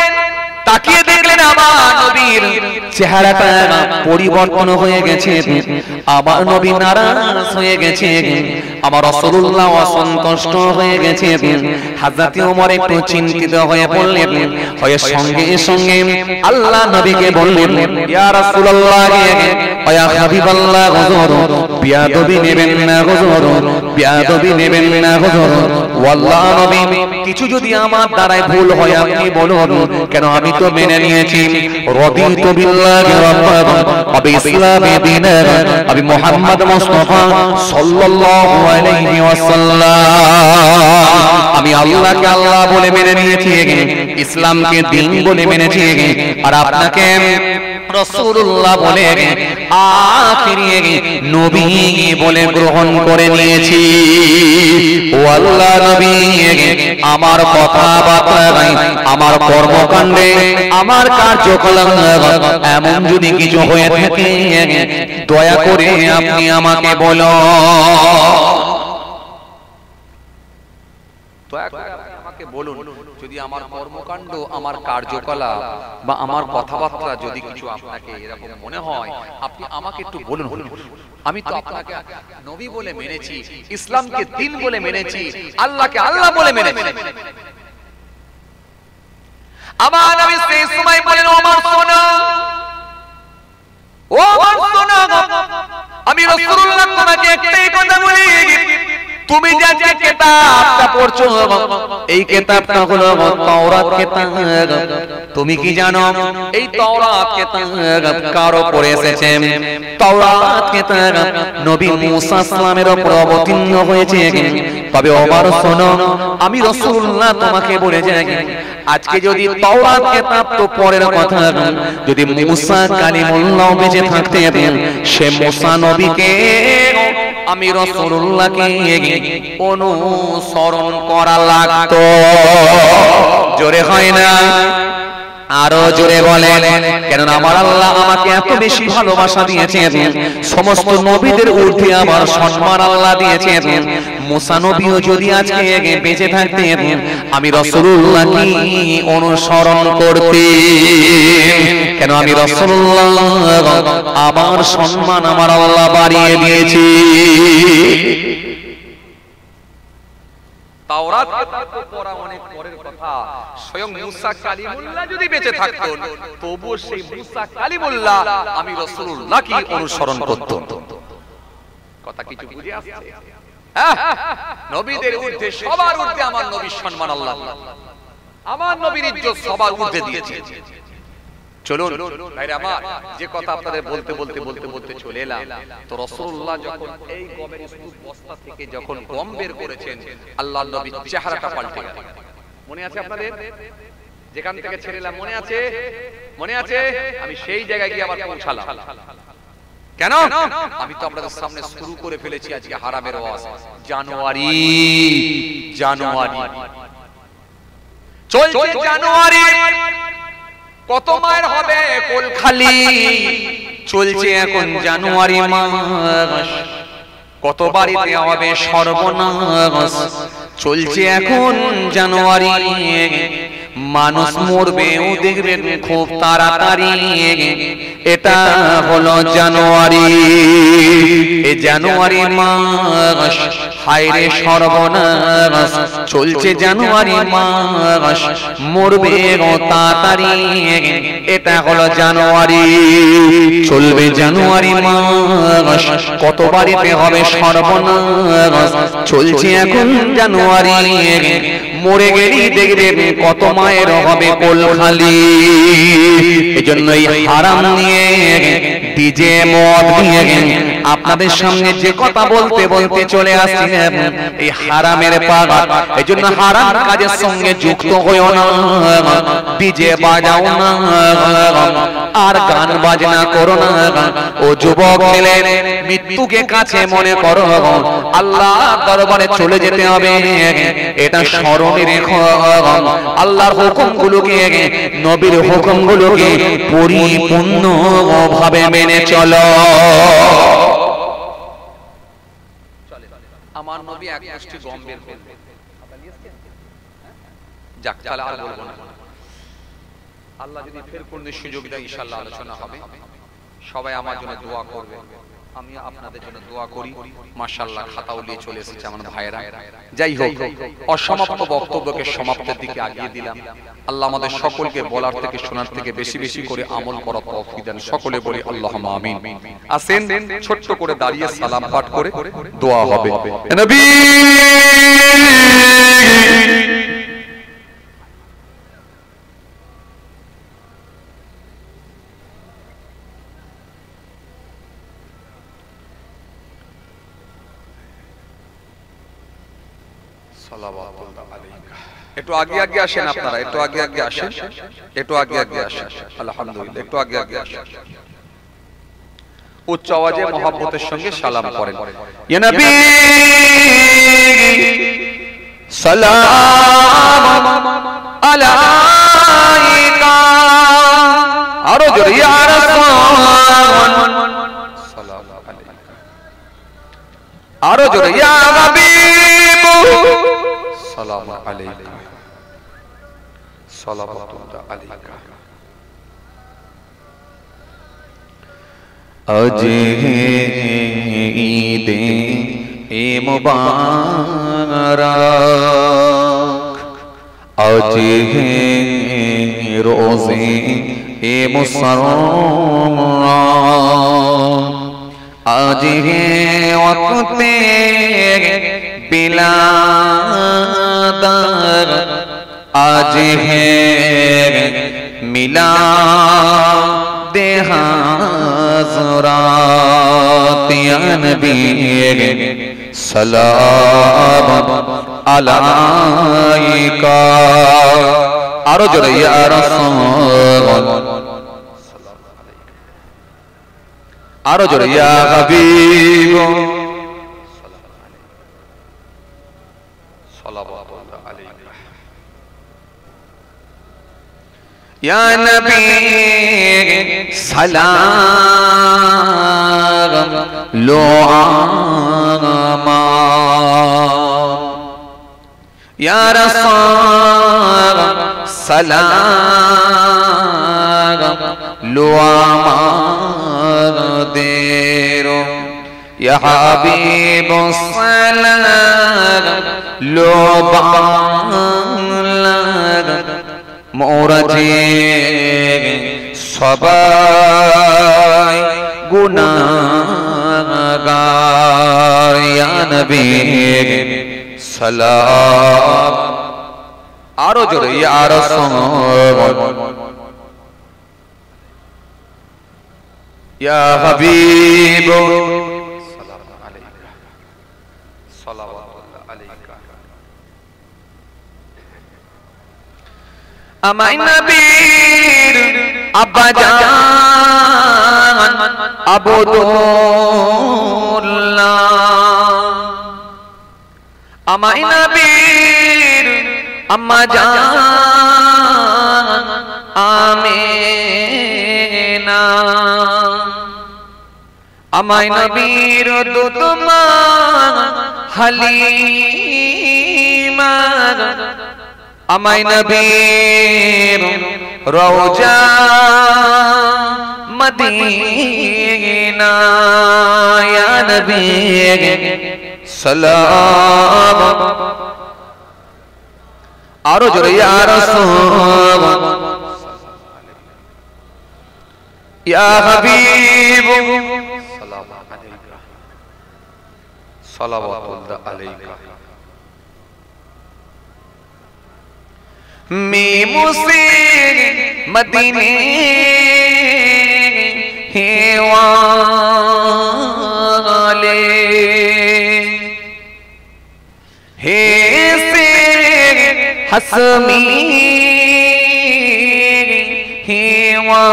তাকিয়ে দেখলেন আমার নবীর চেহারাটা পরিবর্তন হয়ে গেছে, আমার নবী নারাজ হয়ে গেছে, আমার রাসূলুল্লাহ অসন্তুষ্ট হয়ে গেছে। হযরত ওমর একটু চিন্তিত হয়ে পড়লেন, হয়ে সঙ্গে সঙ্গে আল্লাহ নবীকে বললেন, ইয়া রাসূলুল্লাহ, ইয়া হাবিবাল্লাহ, হুজুর বিয়াদবি নেবেন না, হুজুর বিয়াদবি নেবেন না, হুজুর ওয়াল্লাহ নবী, কিছু যদি আমার দ্বারাই ভুল হয় আপনি বলুন, কেন আমি তো মেনে নিয়েছি রাদিতু বিল্লাহি রাব্বান ওয়া বিইসলামি দীনান, আমি মুহাম্মদ মুস্তাফা সাল্লাল্লাহু আলাইহি ওয়াসাল্লাম, আমি আল্লাহকে আল্লাহ বলে মেনে নিয়েছি, ইসলামকে দ্বীন বলে মেনেছি, আর আপনাকে রাসূলুল্লাহ বলে আখিরি নবী বলে গ্রহণ করে নিয়েছি। ও আল্লাহ নবী, আমার কথাবার্তায়, আমার কর্মকাণ্ডে, আমার কার্যকলাপ এমন যদি কিছু হয়ে থাকে দয়া করে আপনি আমাকে বলো, দয়া করে আমাকে বলুন। যদি আমার কর্মকাণ্ড, আমার কার্যকলাপ বা আমার কথাবার্তা যদি কিছু আপনাকে এরকম মনে হয়, আপনি আমাকে একটু বলুন। আমি তো আপনাকে নবী বলে মেনেছি, ইসলামকে দ্বীন বলে মেনেছি, আল্লাহকে আল্লাহ বলে মেনেছি। আমার নবী সেই সময় বলেন, ওমর শোনো, ওমর শোনো, আমি রাসূলুল্লাহ তোমাকে একটাই কথা বলি, তুমি যে কিতাবটা পড়ছো এই কিতাবটা হলো তাওরাত কিতাব। তুমি কি জানো এই তাওরাত কিতাব কার উপর এসেছে? তাওরাত কিতাব নবী মুসা সালামের উপর অবতীর্ণ হয়েছে। তবে ওমর শোনো, আমি রাসূলুল্লাহ তোমাকে বলে যাই, আজকে যদি তাওরাত কিতাব তো পরের কথা, যদি মুসা কালিমুল্লাহ বেঁচে থাকতে সে মুসা নবীকে আমি রাসূলুল্লাহকে অনুসরণ করা লাগতো। জোরে হয় না? আরো জোরে বলেন। কেননা আমার আল্লাহ আমাকে এত বেশি ভালোবাসা দিয়েছেন, সমস্ত নবীদের ঊর্ধ্বে আমার সম্মান আল্লাহ দিয়েছেন। মুসা নবীও যদি আজকে বেঁচে থাকতেন, আমি রাসূলুল্লাহকে অনুসরণ করতেন। কেন আমি রাসূলুল্লাহ, আমার সম্মান আমার আল্লাহ বাড়িয়ে দিয়েছে। তাওরাত তো পড়া অনেক পরের কথা, স্বয়ং মুসা কালিমুল্লাহ যদি বেঁচে থাকতেন, তবু সেই মুসা কালিমুল্লাহ আমি রাসূলুল্লাহকে অনুসরণ করতাম। কথা কিছু বুঝে আসছে? নবীদের ঊর্ধ্বে, সবার ঊর্ধ্বে আমার নবীর সম্মান আল্লাহ, আমার নবীর ইজ্জত সবার ঊর্ধ্বে দিয়েছে। চলুন ভাইরা আমার, যে কথা আপনাদের বলতে বলতে বলতে বলতে চলে এলাম, তো রাসূলুল্লাহ যখন এই গমের স্তূপ বস্তা থেকে যখন গম বের করেছেন, আল্লাহর নবীর চেহারাটা পাল্টে গেল। মনে আছে আপনাদের? যেখান থেকে ছেড়েলাম মনে আছে? মনে আছে? আমি সেই জায়গায় গিয়ে আবার পৌঁছালাম। কেন? আমি তো আপনাদের সামনে শুরু করে ফেলেছি আজকে হারামের ওয়াজ। জানুয়ারি জানুয়ারি চলছে, জানুয়ারি কত মায়ের হবে কোলখালি, চলছে এখন জানুয়ারি মাস, কত বাড়িতে হবে সর্বনাশ, চলছে এখন জানুয়ারি। মানুষ মরবেও দেখবেন খুব তাড়াতাড়ি, এটা হলো জানুয়ারি। এই জানুয়ারি মাস হায়রে সর্বনাশ, চলছে জানুয়ারি মাস, মরবেও তাড়াতাড়ি, এটা হলো জানুয়ারি। চলবে জানুয়ারি মাস, কত বাড়িতে হবে সর্বনাশ, চলছে এখন জানুয়ারি। মরে গেলি দেখবেন কত মায়ের হবে কোলখালি। এজন্য এই হারাম নিয়ে, ডিজে মদ নিয়ে আপনাদের সামনে যে কথা বলতে বলতে চলে আসছি, এই হারামের পাগল। এজন্য হারাম কাজের সঙ্গে যুক্ত হইও না, ডিজে বাজাও না, আর গান বাজনা করো না। ও যুবক ছেলে, মৃত্যুকে কাছে মনে করো, আল্লাহ দরবারে চলে যেতে হবে, এটা স্মরণে রেখো। আল্লাহর হুকুমগুলোকে, নবীর হুকুমগুলোকে পরিপূর্ণ ভাবে মেনে চলো। আমার নবী এক মুষ্টি গম বের করবে, যাক তাহলে আর বলবো না। আল্লাহ যদি ফের কোন সুযোগ দেয় ইনশাআল্লাহ আলোচনা হবে। সবাই আমার জন্য দোয়া করবে, আমি আপনাদের জন্য দোয়া করি। মাশাআল্লাহ খাতাও নিয়ে চলে এসেছে আমার ভাইয়েরা। যাই হোক, অসমাপ্ত বক্তব্যকে সমাপ্তির দিকে আগিয়ে দিলাম। আল্লাহ আমাদের সকলকে বলার থেকে শোনার থেকে বেশি বেশি করে আমল করার তৌফিক দেন। সকলে বলি আল্লাহুম্মা আমিন। আসেন ছোট্ট করে দাঁড়িয়ে সালাম পাঠ করে দোয়া হবে। নবী একটু আগে আগে আসেন আপনারা, একটু আগে আগে আসেন, একটু আগে আগে আসেন। আলহামদুলিল্লাহ, একটু আগে আগে আসেন। উচ্চ আওয়াজে মহব্বতের সঙ্গে সালাম করেন। ইয়া নবী সালাম আলাইকা, আরো জোরে ইয়া রাসূল সালাম আলাইকা, আরো জোরে ইয়া হাবিব সালাম আলাইকা, সালাওয়াতুল্লাহ আলাইকা। আজ ঈদ এ মুবারক, আজ রোজে এ মুসররত, আজ ওয়াক্তে বিলাদত, आज है मिलाद हज़रात, या नबी सलाम अलैका, आरो जोरे या रसूल, आरो जोरे या हबीब, सलावतुल्लाह अलैका। या नबी सलाम लो आमा या रसूल सलाम लो आमा देरो या हबीब सलाम लो मोरा जे सबाई गुनाहगार या नबी सलाम आरो जोरे या रसूल या हबीब আমায় নবীর আব্বা জান আবদুল্লাহ আমায় নবীর আম্মা জান আমেনা আমায় নবীর দুধ মা হালিমা আমায় নবীর রওজা মদিনা ইয়া নবী সালাম আরো জোরে ইয়া রাসূল ইয়া হাবিব সালাম আলাইকা সালাওয়াতুল্লাহ আলাইকা मीमुसे मदीने हे वाले हे से हसमी हे वाले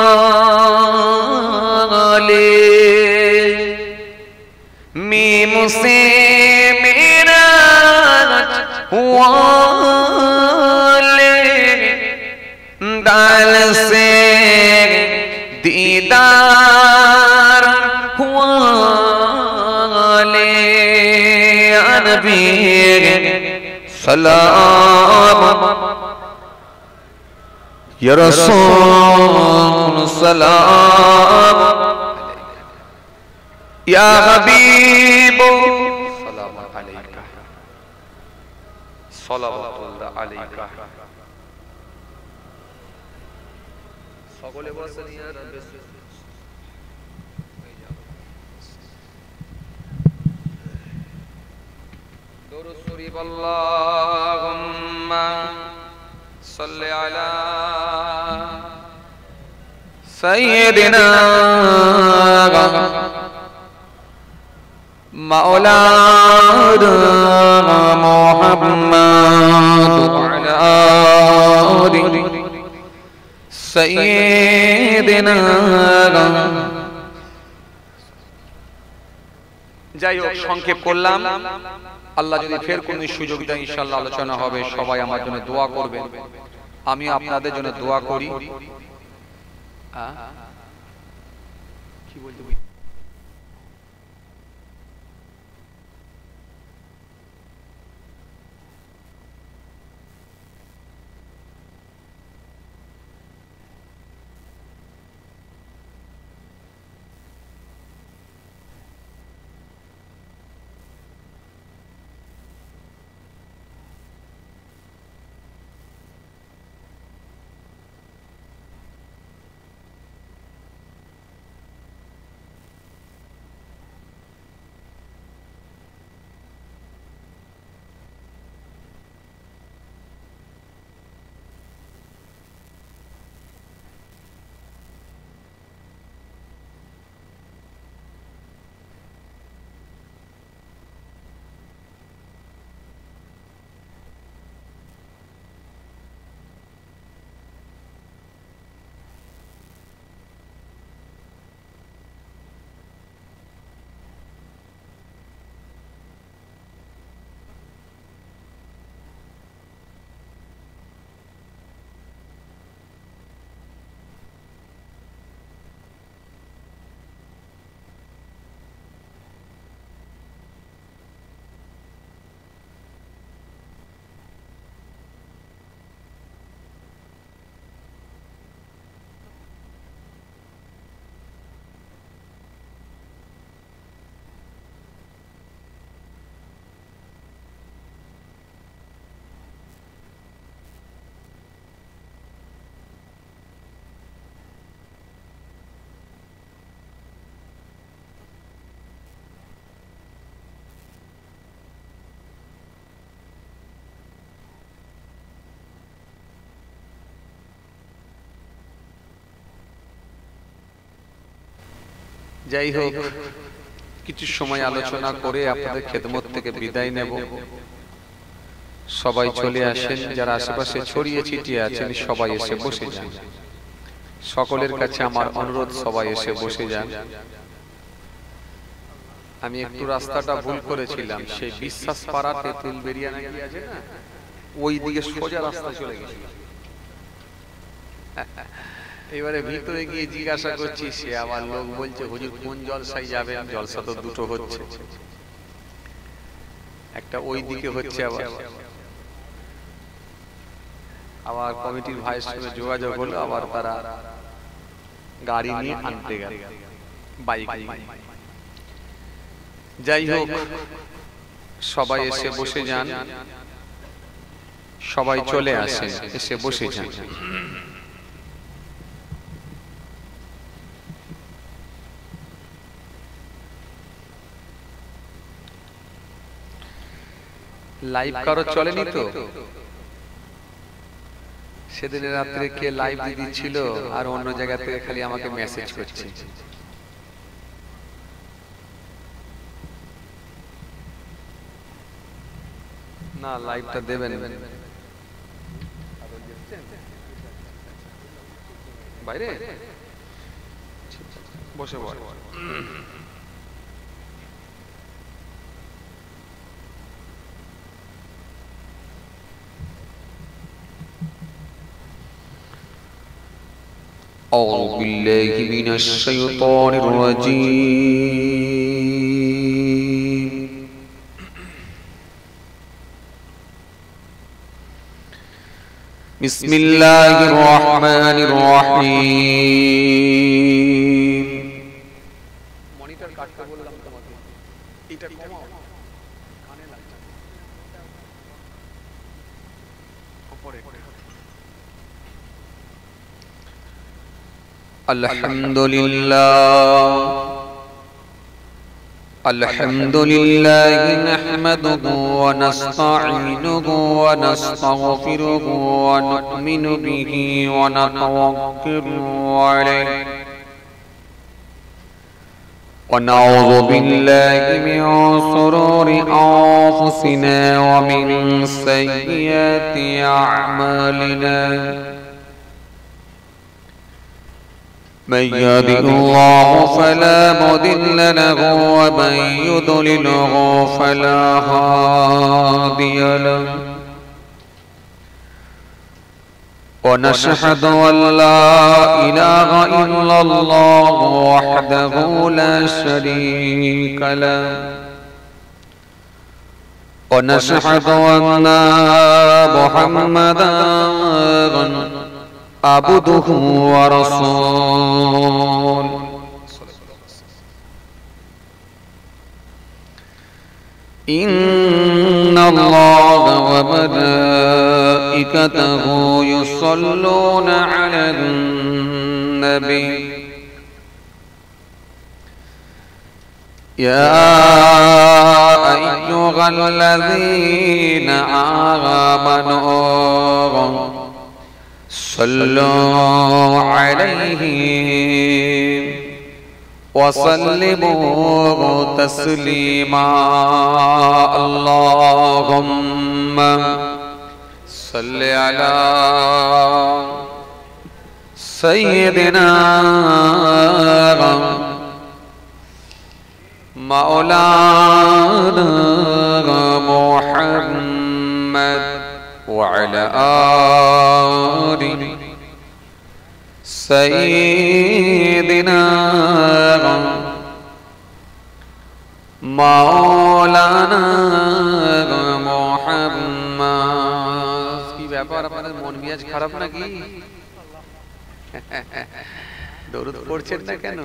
मीमुसे मेरा हुआ दाल से दीदार हुआ ले नबी सलाम या रसूल सलाम या हबीब सलाम अलैका सलावतुल्लाह अलैका সকলে বলেন ইয়া রাব্বি দরুদ শরীফ আল্লাহুম্মা সাল্লি আলা সাইয়্যিদিনা মাওলানা মুহাম্মদ ওয়া আলা আলিহি সাইয়্যিদিনা যাই হোক সংক্ষেপ করলাম আল্লাহ যদি ফের কোন সুযোগ দেয় ইনশাআল্লাহ আলোচনা হবে সবাই আমার জন্য দোয়া করবেন আমি আপনাদের জন্য দোয়া করি কি বলতে যাই হোক, কিছু সময় আলোচনা করে আপনাদের খেদমত থেকে বিদায় নেব। সবাই চলে আসেন, যারা আশেপাশে ছড়িয়ে ছিটিয়ে আছেন সবাই এসে বসে যান। সকলের কাছে আমার অনুরোধ, সবাই এসে বসে যান। আমি একটু রাস্তাটা ভুল করেছিলাম, সেই বিশ্বাস পাড়া তেঁতুল বেরিয়া নাকি আছে না, ওই দিকে সোজা রাস্তা চলে গেছে। এবারে ভিতরে গিয়ে জিজ্ঞাসা করছি, সে আবার লোক বলছে হুজুর কোন জলসায় যাবেন? জলসা তো দুটো হচ্ছে, একটা ওই দিকে হচ্ছে, আবার কমিটির ভাইয়ের সঙ্গে যোগাযোগ হলো, আবার তারা গাড়ি নিয়ে আনতে গেল, বাইক নিয়ে। যাই হোক, সবাই এসে বসে যান, সবাই চলে আসেন, এসে বসে যান। লাইভ কারো চলেনি তো? সেদিন রাত্রে কে লাইভ দিচ্ছিল আর অন্য জায়গা থেকে খালি আমাকে মেসেজ করছে। না, লাইভটা দেবেন বাইরে বসে বল। أعوذ بالله من الشيطان الرجيم. بسم الله الرحمن الرحيم. মনিটর কাটতে বললাম তোমাকে, এটা কমাও, কানে লাগছে উপরে। الحمد لله نحمده ونستعينه ونستغفره ونؤمن به ونتوكل عليه ونعوذ بالله من شرور أنفسنا ومن سيئات أعمالنا. من يهده الله فلا مضل له ومن يضلله فلا هادي له. ونشهد أن لا إله إلا الله وحده لا شريك له. ونشهد أن محمدا عبده ورسوله. إن الله وملائكته يصلون على النبي يا أيها الذين آمنوا صلوا عليه وسلموا تسليما. اللهم صل على سيدنا مولانا محمد وعلى آله سيدنا مولانا محمد. কি ব্যাপার, আপনাদের মন মেজাজ খারাপ নাকি? দরুদ পড়ছেন না কেন?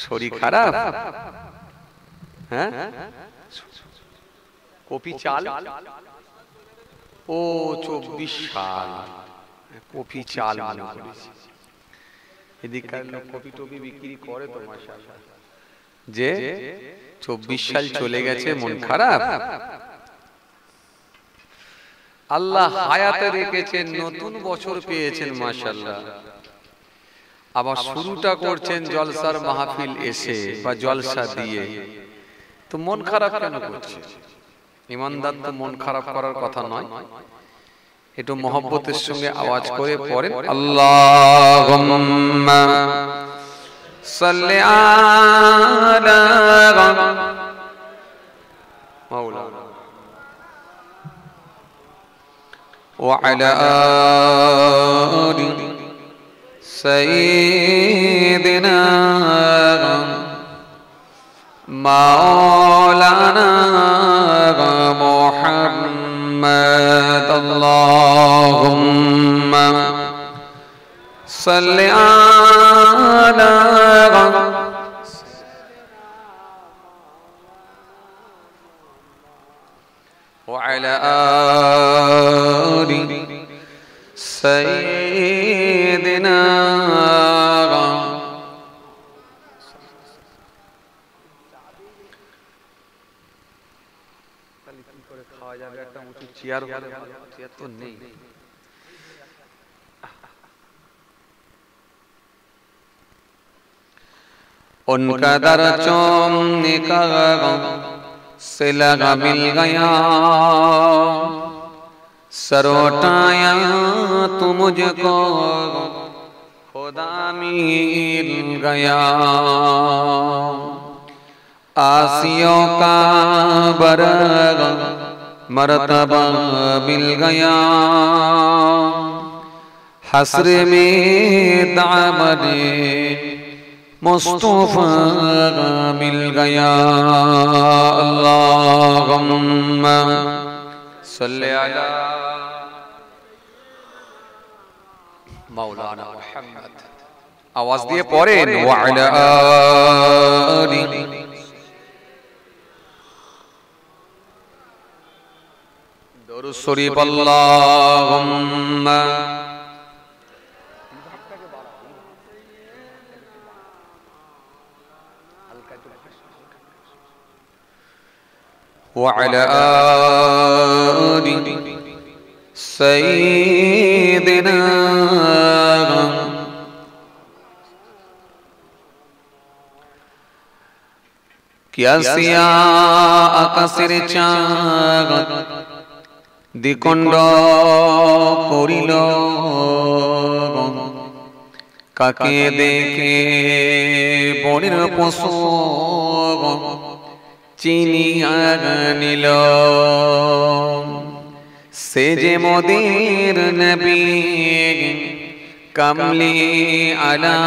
শরীর খারাপ? হ্যাঁ, কপি চাল, ও 24 সাল কপি চাল মনে করেছি। এদিককার লোক কপি টপি বিক্রি করে তো মাশাআল্লাহ। যে 24 সাল চলে গেছে, মন খারাপ? আল্লাহ হায়াতে রেখেছেন, নতুন বছর পেয়েছেন মাশাআল্লাহ। আবার শুরুটা করছেন জলসার মাহফিল এসে বা জলসা দিয়ে, তো মন খারাপ কেন করছে? ইমানদার তো মন খারাপ করার কথা নয়, একটু মহব্বতের সঙ্গে আওয়াজ করে পড়েন আল্লাহুম্মা সাল্লি আলা মাওলানা ওয়া আলা আলি সাইয়্যিদিনা মাওলানা মুহাম্মদ আল্লাহুম্মা সাল্লি আলা ওয়া আলা আলি সাইয়্যিদিনা চেয়ার তো নেই। उनका दर चूमने का से लगा मिल गया, सरोटाया तू मुझको खुदा मिल गया, आसियों का बरग मर्तबा मिल गया, हसर में दामने मुस्तफा मिल गया। अल्लाहुम्मा सल्ली अला मौलाना मुहम्मद। आवाज दिए पढ़ेन व अला आलि दुरूद शरीफ अल्लाहुम्मा وعلى آل سيدنا क्या सिया आकाशेर चाँद দ্বিখণ্ড করিল, কাকে দেখে বনের পশু চিনিয়া নিল, সে যে মোদের নবী কামলি আলা,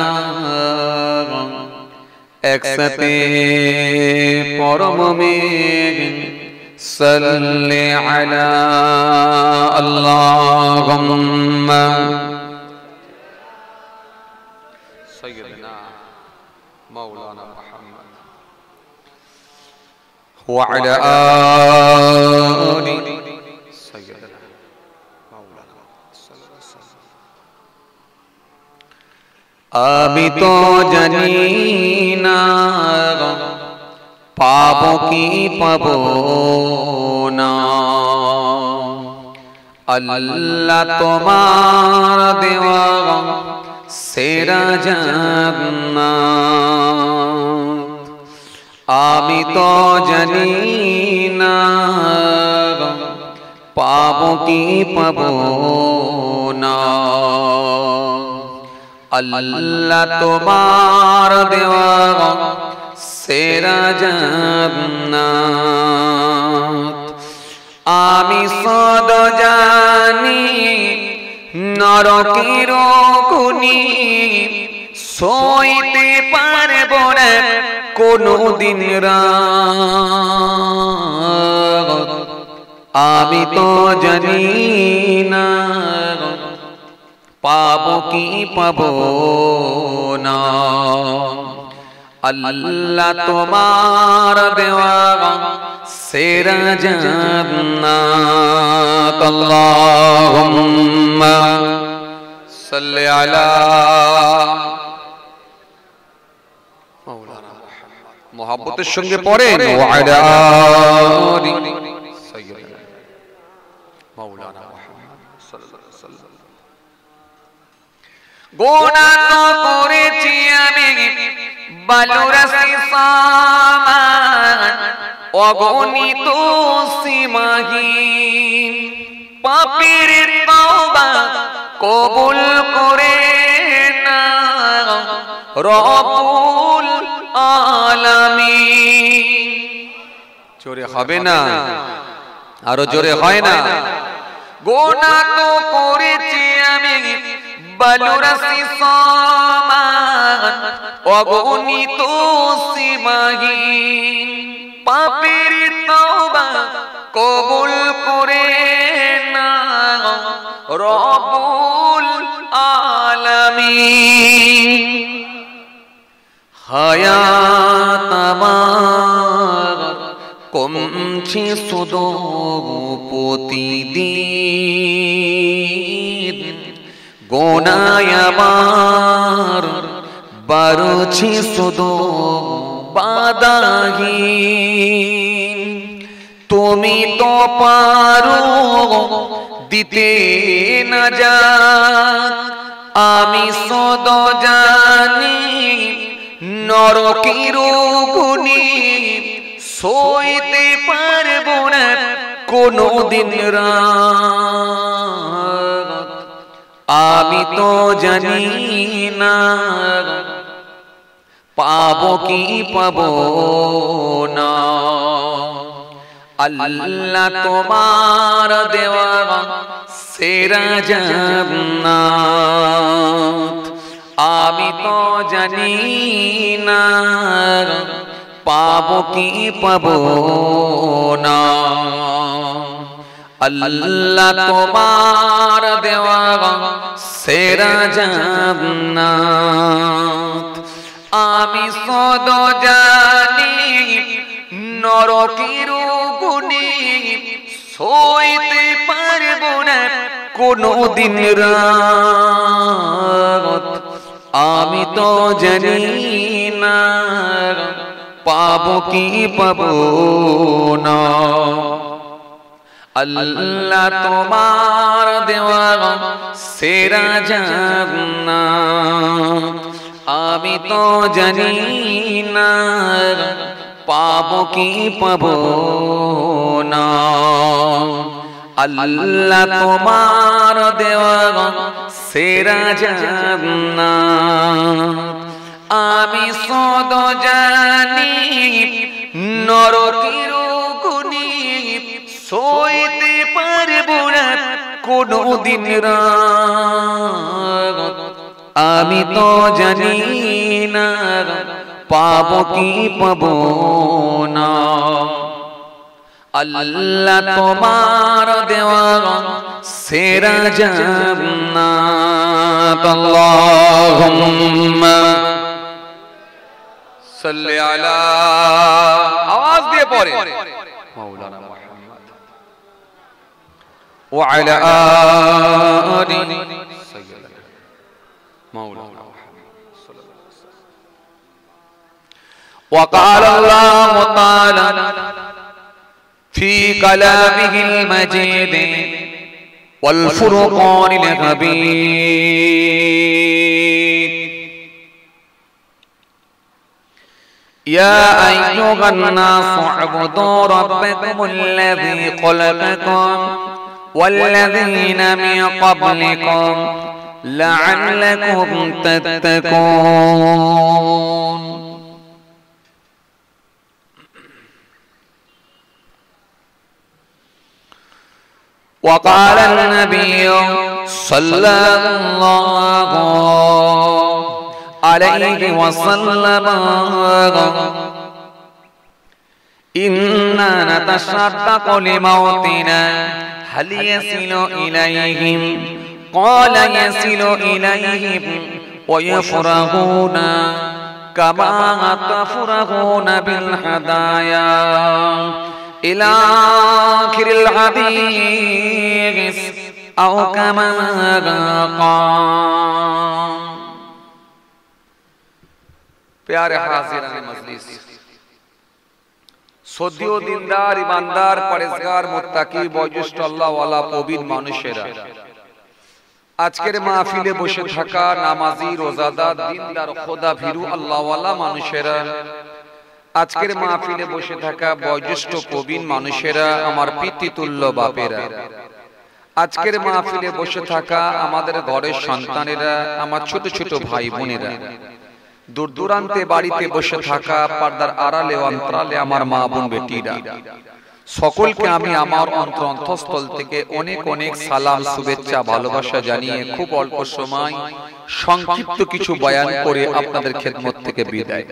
একসাথে পরম মেঘ সাল্লি আলা। আল্লাহুম্মা সাইয়্যিদিনা মাওলানা মুহাম্মদ ওয়া আলা আলি সাইয়্যিদিনা মাওলানা সাল্লাল্লাহু আলাইহি ওয়াসাল্লাম। আমি তো জানি না পাবো কি পাবো না, আল্লাহ তোমার দেওয়া সেরা জান্নাত। আমি তো জানি না পাবো কি পাবো না, আল্লাহ তোমার দেওয়া সেরা জান্নাত। আমি সদ জানি নরকের গুনি সইতে পারব না কোনদিন রাত। আমি তো জানি না পাবো কি পাবো না, আল্লাহ তোমার দেওয়া সেরা জান্নাত। আল্লাহুম্মা সাল্লি আলা মাওলানা মুহাম্মদ। মুহাব্বতের সঙ্গে পড়েন ওয়া আলা আলি সাইয়্যিদিনা মাওলানা মুহাম্মদ সাল্লাল্লাহু আলাইহি ওয়াসাল্লাম। গুনাহ তো করে বালুরাশি সামান অগণিত সীমাহীন পাপীর তওবা কবুল করে না রব্বুল আলামিন। জোরে হবে না, আরো জোরে হয় না। গোনা তো করেছি আমি বালুরাশি সমান অগণিত সীমাহীন পাপীর তওবা কবুল করে না রব্বুল আলামিন। হায়াত আমার কমছে শুধু প্রতিদিন, গোনায় আমার বাড়ছে শুধু বাধাহীন। তুমি তো পারো দিতে নাজাত, আমি সদ জানি নরকের গুনি সইতে পারবো না কোনদিন রাত। আমি তো জানি না পাবো কি পাবো না, আল্লাহ তোমার দেওয়া সেরা জান্নাত। আমি তো জানি না পাবো কি পাবো না, আল্লাহ তোমার দেওয়া সেরা জান্নাত। আমি সদ জানি নরকের গুনি সইতে পারবো না কোনদিন রাত। আমি তো জানি না পাবো কি পাবো না, আল্লাহ তোমার দেওয়া সেরা জান্নাত। আমি তো জানি না পাবো কি পাবো না, আল্লাহ তোমার দেওয়া সেরা জান্নাত। আমি সদ জানি নরকের গুনি সইতে পারবো না কোনদিন রাত। আমি তো জানি না পাবো কি পাবো না, আল্লাহ তোমার দেওয়া সেরা জান্নাত। আল্লাহুম্মা সাল্লি আলা, আওয়াজ দিয়ে পড়ে মাওলানা মুহাম্মদ ওয়া আলা আলি সাইয়্যিদিনা মাওলানা মুহাম্মদ সাল্লাল্লাহু আলাইহি ওয়াসাল্লাম। ওয়া ক্বালা আল্লাহু তাআলা في كلامه المجيد والفرقان الحميد يا أيها الناس اعبدوا ربكم الذي خلقكم والذين من قبلكم لعلكم تتقون وقال النبي صلى الله عليه وسلم إنا نتشدق لموتنا هل يصل إليهم قال يصل إليهم ويفرحون كما تفرحون بالهدايا إلى آخر الحديث أو كما قال प्यारे हाज़िरान मजलिस, সদীয় দিনদার ইমানদার পরেজগার মুত্তাকি বয়োজ্যেষ্ঠ আল্লাহওয়ালা প্রবীণ মানুষেরা, আজকের মাহফিলে বসে থাকা নামাজি, রোজাদার, দিনদার, খোদা ভীরু আল্লাহওয়ালা মানুষেরা, আজকের মাহফিলে বসে থাকা বয়োজ্যেষ্ঠ প্রবীণ মানুষেরা, আমার পিতৃতুল্য বাপেরা, আজকের মাহফিলে বসে থাকা আমাদের ঘরের সন্তানেরা, আমার ছোট ছোট ভাই বোনেরা, দূর দূরান্তে বাড়িতে বসে থাকা পর্দার আড়ালে অন্তরালে আমার মা বোন বেটিরা, সকলকে আমি আমার অন্তঃস্থল থেকে অনেক অনেক সালাম, শুভেচ্ছা, ভালোবাসা জানিয়ে খুব অল্প সময় সংক্ষিপ্ত কিছু বয়ান করে আপনাদের খেদমত থেকে বিদায়।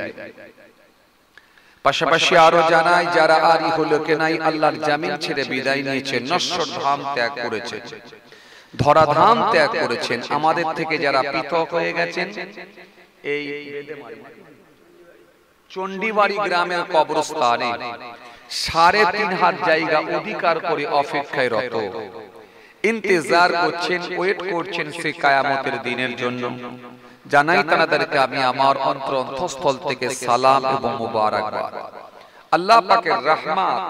পাশাপাশি আরো জানাই, যারা আর ইহলোকে নাই, আল্লাহর জামিন ছেড়ে বিদায় নিয়েছেন, নশ্বর ধাম ত্যাগ করেছেন, ধরাধাম ত্যাগ করেছেন, আমাদের থেকে যারা পৃথক হয়ে গেছেন, এই চণ্ডীবাড়ি গ্রামের কবরস্থানে ৩.৫ হাত জায়গা অধিকার করে অপেক্ষায় রত, ইন্তজার করছেন, ওয়েট করছেন সে কিয়ামতের দিনের জন্য। জানাই তাদেরকে আমি আমার অন্তঃস্থল থেকে সালাম এবং মুবারকবাদ। আল্লাহ পাকের রহমত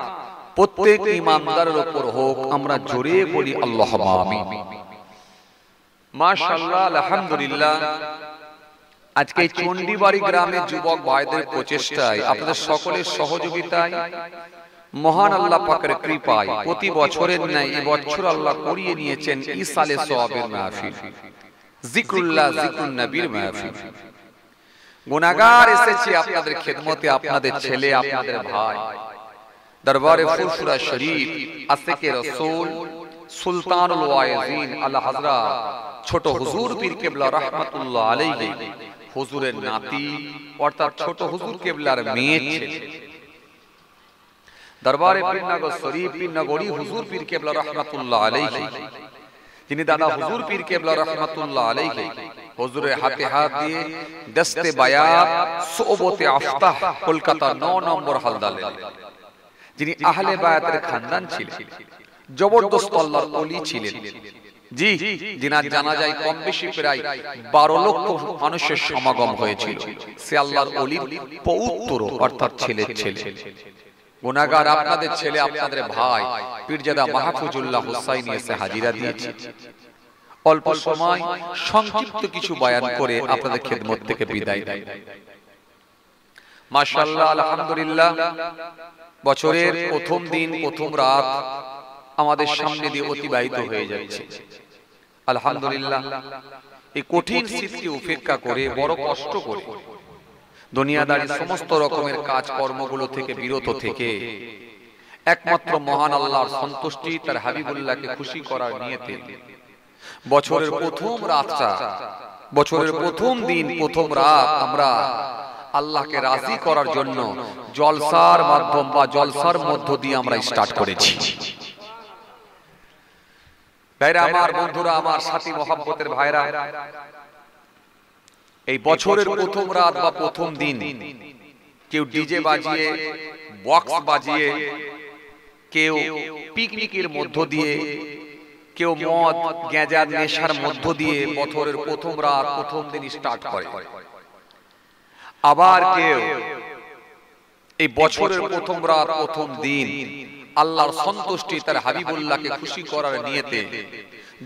প্রত্যেক ইমানদারের উপর হোক, আমরা জোরে বলি আল্লাহুম্মা আমিন। মাশাআল্লাহ, আলহামদুলিল্লাহ। আজকে চণ্ডীবাড়ি গ্রামের যুবক ভাইদের প্রচেষ্টায়, আপনাদের সকলের সহযোগিতায়, মহান আল্লাহ পাকের কৃপায় প্রতি বছরের ন্যায় এবছর আল্লাহ করিয়ে নিয়েছেন ইসালে সওয়াবের মাহফিল, জিকরুল্লাহ, জিকরুন নবীর মাহফিল। গুনাহগার এসেছি আপনাদের খেদমতে, আপনাদের ছেলে, আপনাদের ভাই, দরবারে ফুরফুরা শরীফ, আশিকে রাসূল, সুলতানুল ওয়াইজিন আলা হযরত ছোট হুজুর পীর কেবলা রাহমাতুল্লাহ আলাইহি, হুজুরের নাতি অর্থাৎ ছোট হুজুর কেবলার মেয়ে ছেলে, দরবারে পীরনগর শরীফ, পীরনগরী হুজুর পীর কেবলা রাহমাতুল্লাহ আলাইহি, যিনি দাদা হুজুর পীর কেবলা রাহমাতুল্লাহ আলাইহি হুজুরের হাতে হাত দিয়ে দস্তে বায়াত, সোবতে আফতাহ, কলকাতা ৯ নম্বর হালদালে, যিনি আহলে বায়াতের খানদান ছিলেন, জবরদস্ত আল্লাহর ওলি ছিলেন। জি, যিনার জানাজায় কম বেশি প্রায় ১২ লক্ষ মানুষের সমাগম হয়েছিল। সে আল্লাহর ওলির পৌত্র অর্থাৎ ছেলের ছেলে। গুনাহগার আপনাদের ছেলে, আপনাদের ভাই পীরজাদা মাহফুজুল্লাহ হুসাইনি এসে হাজিরা দিয়েছে। অল্প সময় সংক্ষিপ্ত কিছু বয়ান করে আপনাদের খেদমত থেকে বিদায় দেয়। মাশাআল্লাহ, আলহামদুলিল্লাহ। বছরের প্রথম দিন, প্রথম রাত আমাদের সামনে দিয়ে অতিবাহিত হয়ে যাচ্ছে। আলহামদুলিল্লাহ, এই কঠিন শীতকে উপেক্ষা করে, বড় কষ্ট করে, দুনিয়াদারী সমস্ত রকমের কাজ কর্মগুলো থেকে বিরত থেকে একমাত্র মহান আল্লাহর সন্তুষ্টি, তার হাবিবুল্লাহকে খুশি করার নিয়তে বছরের প্রথম রাতটা, বছরের প্রথম দিন, প্রথম রাত আমরা আল্লাহকে রাজি করার জন্য জলসার মাধ্যম বা জলসার মধ্য দিয়ে আমরা স্টার্ট করেছি। ভাইরা আমার, বন্ধুরা আমার, সাথী মহব্বতের ভাইরা, এই বছরের প্রথম রাত বা প্রথম দিন কেউ ডিজে বাজিয়ে, বক্স বাজিয়ে, কেউ পিকনিকের মধ্য দিয়ে, কেউ মদ গাঁজার নেশার মধ্য দিয়ে বছরের প্রথম রাত, প্রথম দিন স্টার্ট করে। আবার কেউ এই বছরের প্রথম রাত, প্রথম দিন আল্লাহর সন্তুষ্টি, তার হাবিবুল্লাহকে খুশি করার নিয়তে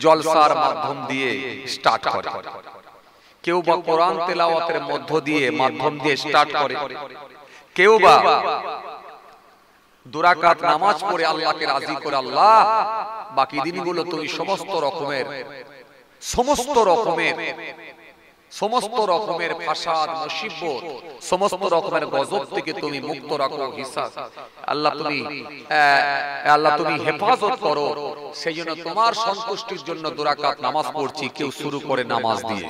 জলসার মাধ্যম দিয়ে স্টার্ট করে। কেউ বা কোরআন তেলাওয়াতের মধ্য দিয়ে, মাধ্যম দিয়ে স্টার্ট করে। কেউ বা 2 রাকাত নামাজ পড়ে আল্লাহকে রাজি করে, আল্লাহ বাকি দিনগুলো তুমি সমস্ত রকমের ফাসাদ, মুসিবত, সমস্ত রকমের গজব থেকে তুমি মুক্ত রাখো, হিসাব আল্লাহ তুমি হেফাজত করো। সেই জন্য তোমার সন্তুষ্টির জন্য 2 রাকাত নামাজ পড়ছি। কেউ শুরু করে নামাজ দিয়ে,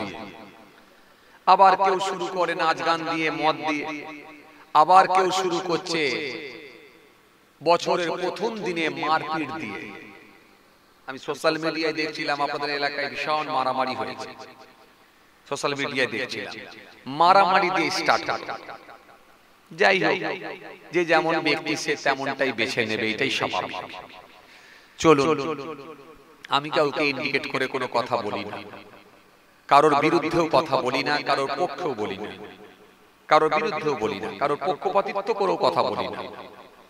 আবার কেউ শুরু করে নাচ গান দিয়ে, মদ দিয়ে, আবার কেউ শুরু করছে বছরের প্রথম দিনে মারপিট দিয়ে। আমি সোশ্যাল মিডিয়ায় দেখছিলাম আপনাদের এলাকায় ভীষণ মারামারি হয়েছে। সোশ্যাল মিডিয়ায় দেখছিলাম মারামারি দিয়ে স্টার্ট হয়। যাই হোক, যে যেমন ব্যক্তি সে তেমনটাই বেছে নেবে, এটাই স্বাভাবিক। চলুন, আমি কাউকে ইন্ডিকেট করে কোনো কথা বলি না, কারোর বিরুদ্ধেও কথা বলি না, কারোর পক্ষেও বলি না, কারোর বিরুদ্ধেও বলি না, কারোর পক্ষপাতিত্ব করেও কথা বলি না।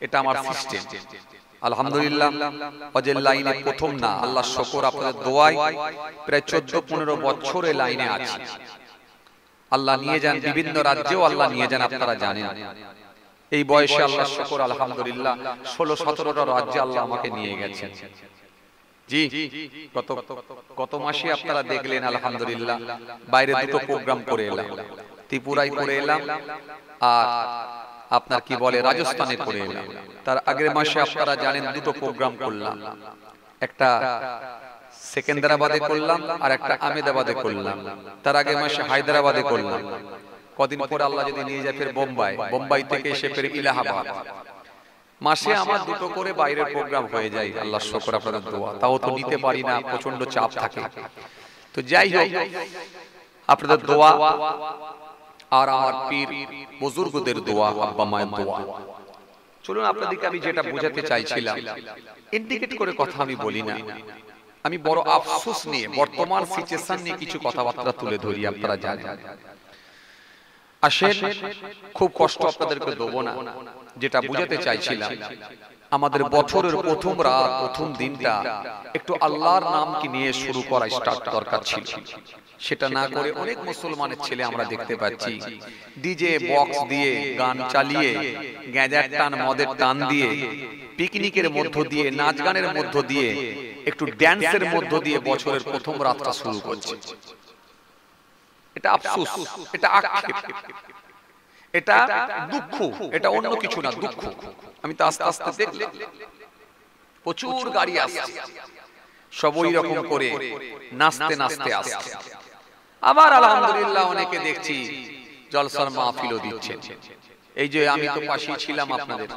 এটা আমার সিস্টেম। আলহামদুলিল্লাহ অজের লাইনে প্রথম না, আল্লাহ শুকর আপনাদের দোয়ায় প্রায় 14-15 বছর এই লাইনে আছি। আল্লাহ নিয়ে যান বিভিন্ন রাজ্যেও, আল্লাহ নিয়ে যান, আপনারা জানেন। এই বয়সে আল্লাহ শুকর আলহামদুলিল্লাহ 16-17টা রাজ্যে আল্লাহ আমাকে নিয়ে গেছেন। জি, গত মাসে আপনারা দেখলেন আলহামদুলিল্লাহ বাইরে দুটো প্রোগ্রাম করে এলাম, ত্রিপুরায় করে এলাম আর আপনার কি বলে রাজস্থানে করে এলাম। তার আগের মাসে আপনারা জানেন দুটো প্রোগ্রাম করলাম, একটা সেকেন্দ্রাবাদে করলাম আর একটা আহমেদাবাদে করলাম। তার আগের মাসে হায়দ্রাবাদে করলাম। কদিন পরে আল্লাহ যদি নিয়ে যায় ফের বোম্বাই থেকে এসে ফের ইলাহাবাদ। মাসে আমার দুটো করে বাইরের প্রোগ্রাম হয়ে যায়, আল্লাহ শুকর আপনাদের দোয়া। তাও তো নিতে পারি না, প্রচন্ড চাপ থাকে। তো যাই হোক, আপনাদের দোয়া আর আমার পীর বুজুর্গদের দোয়া, আব্বা মায়ের দোয়া। চলুন আপনাদেরকে আমি যেটা বোঝাতে চাইছিলাম, ইন্ডিকেট করে কথা আমি বলি না, আমি বড় আফসোস নিয়ে বর্তমান সিচুয়েশন নিয়ে কিছু কথাবার্তা তুলে ধরি। আপনারা জানেন, আসেন, খুব কষ্ট আপনাদেরকে দেবো না। যেটা বুঝাতে চাইছিলাম, আমাদের বছরের প্রথম রাত, প্রথম দিনটা একটু আল্লাহর নাম কি নিয়ে শুরু করা স্টার্ট দরকার ছিল। সেটা না করে অনেক মুসলমানের ছেলে আমরা দেখতে পাচ্ছি ডিজে বক্স দিয়ে গান চালিয়ে, গ্যাঁজার টান, মদের টান দিয়ে, পিকনিকের মধ্য দিয়ে, নাচ গানের মধ্য দিয়ে, একটু ড্যান্সের মধ্য দিয়ে বছরের প্রথম রাতটা শুরু করছে। এটা আফসোস, এটা আক্ষেপ, এটা দুঃখ, এটা অন্য কিছু না, দুঃখ। আমি তো আস্তে আস্তে দেখলাম প্রচুর গাড়ি আসছে, সব ওই রকম করে নাচতে নাচতে আসছে। আবার আলহামদুলিল্লাহ অনেকে দেখছি জলসার মাহফিলও দিচ্ছেন। এই যে আমি তো পাশেই ছিলাম, আপনাদের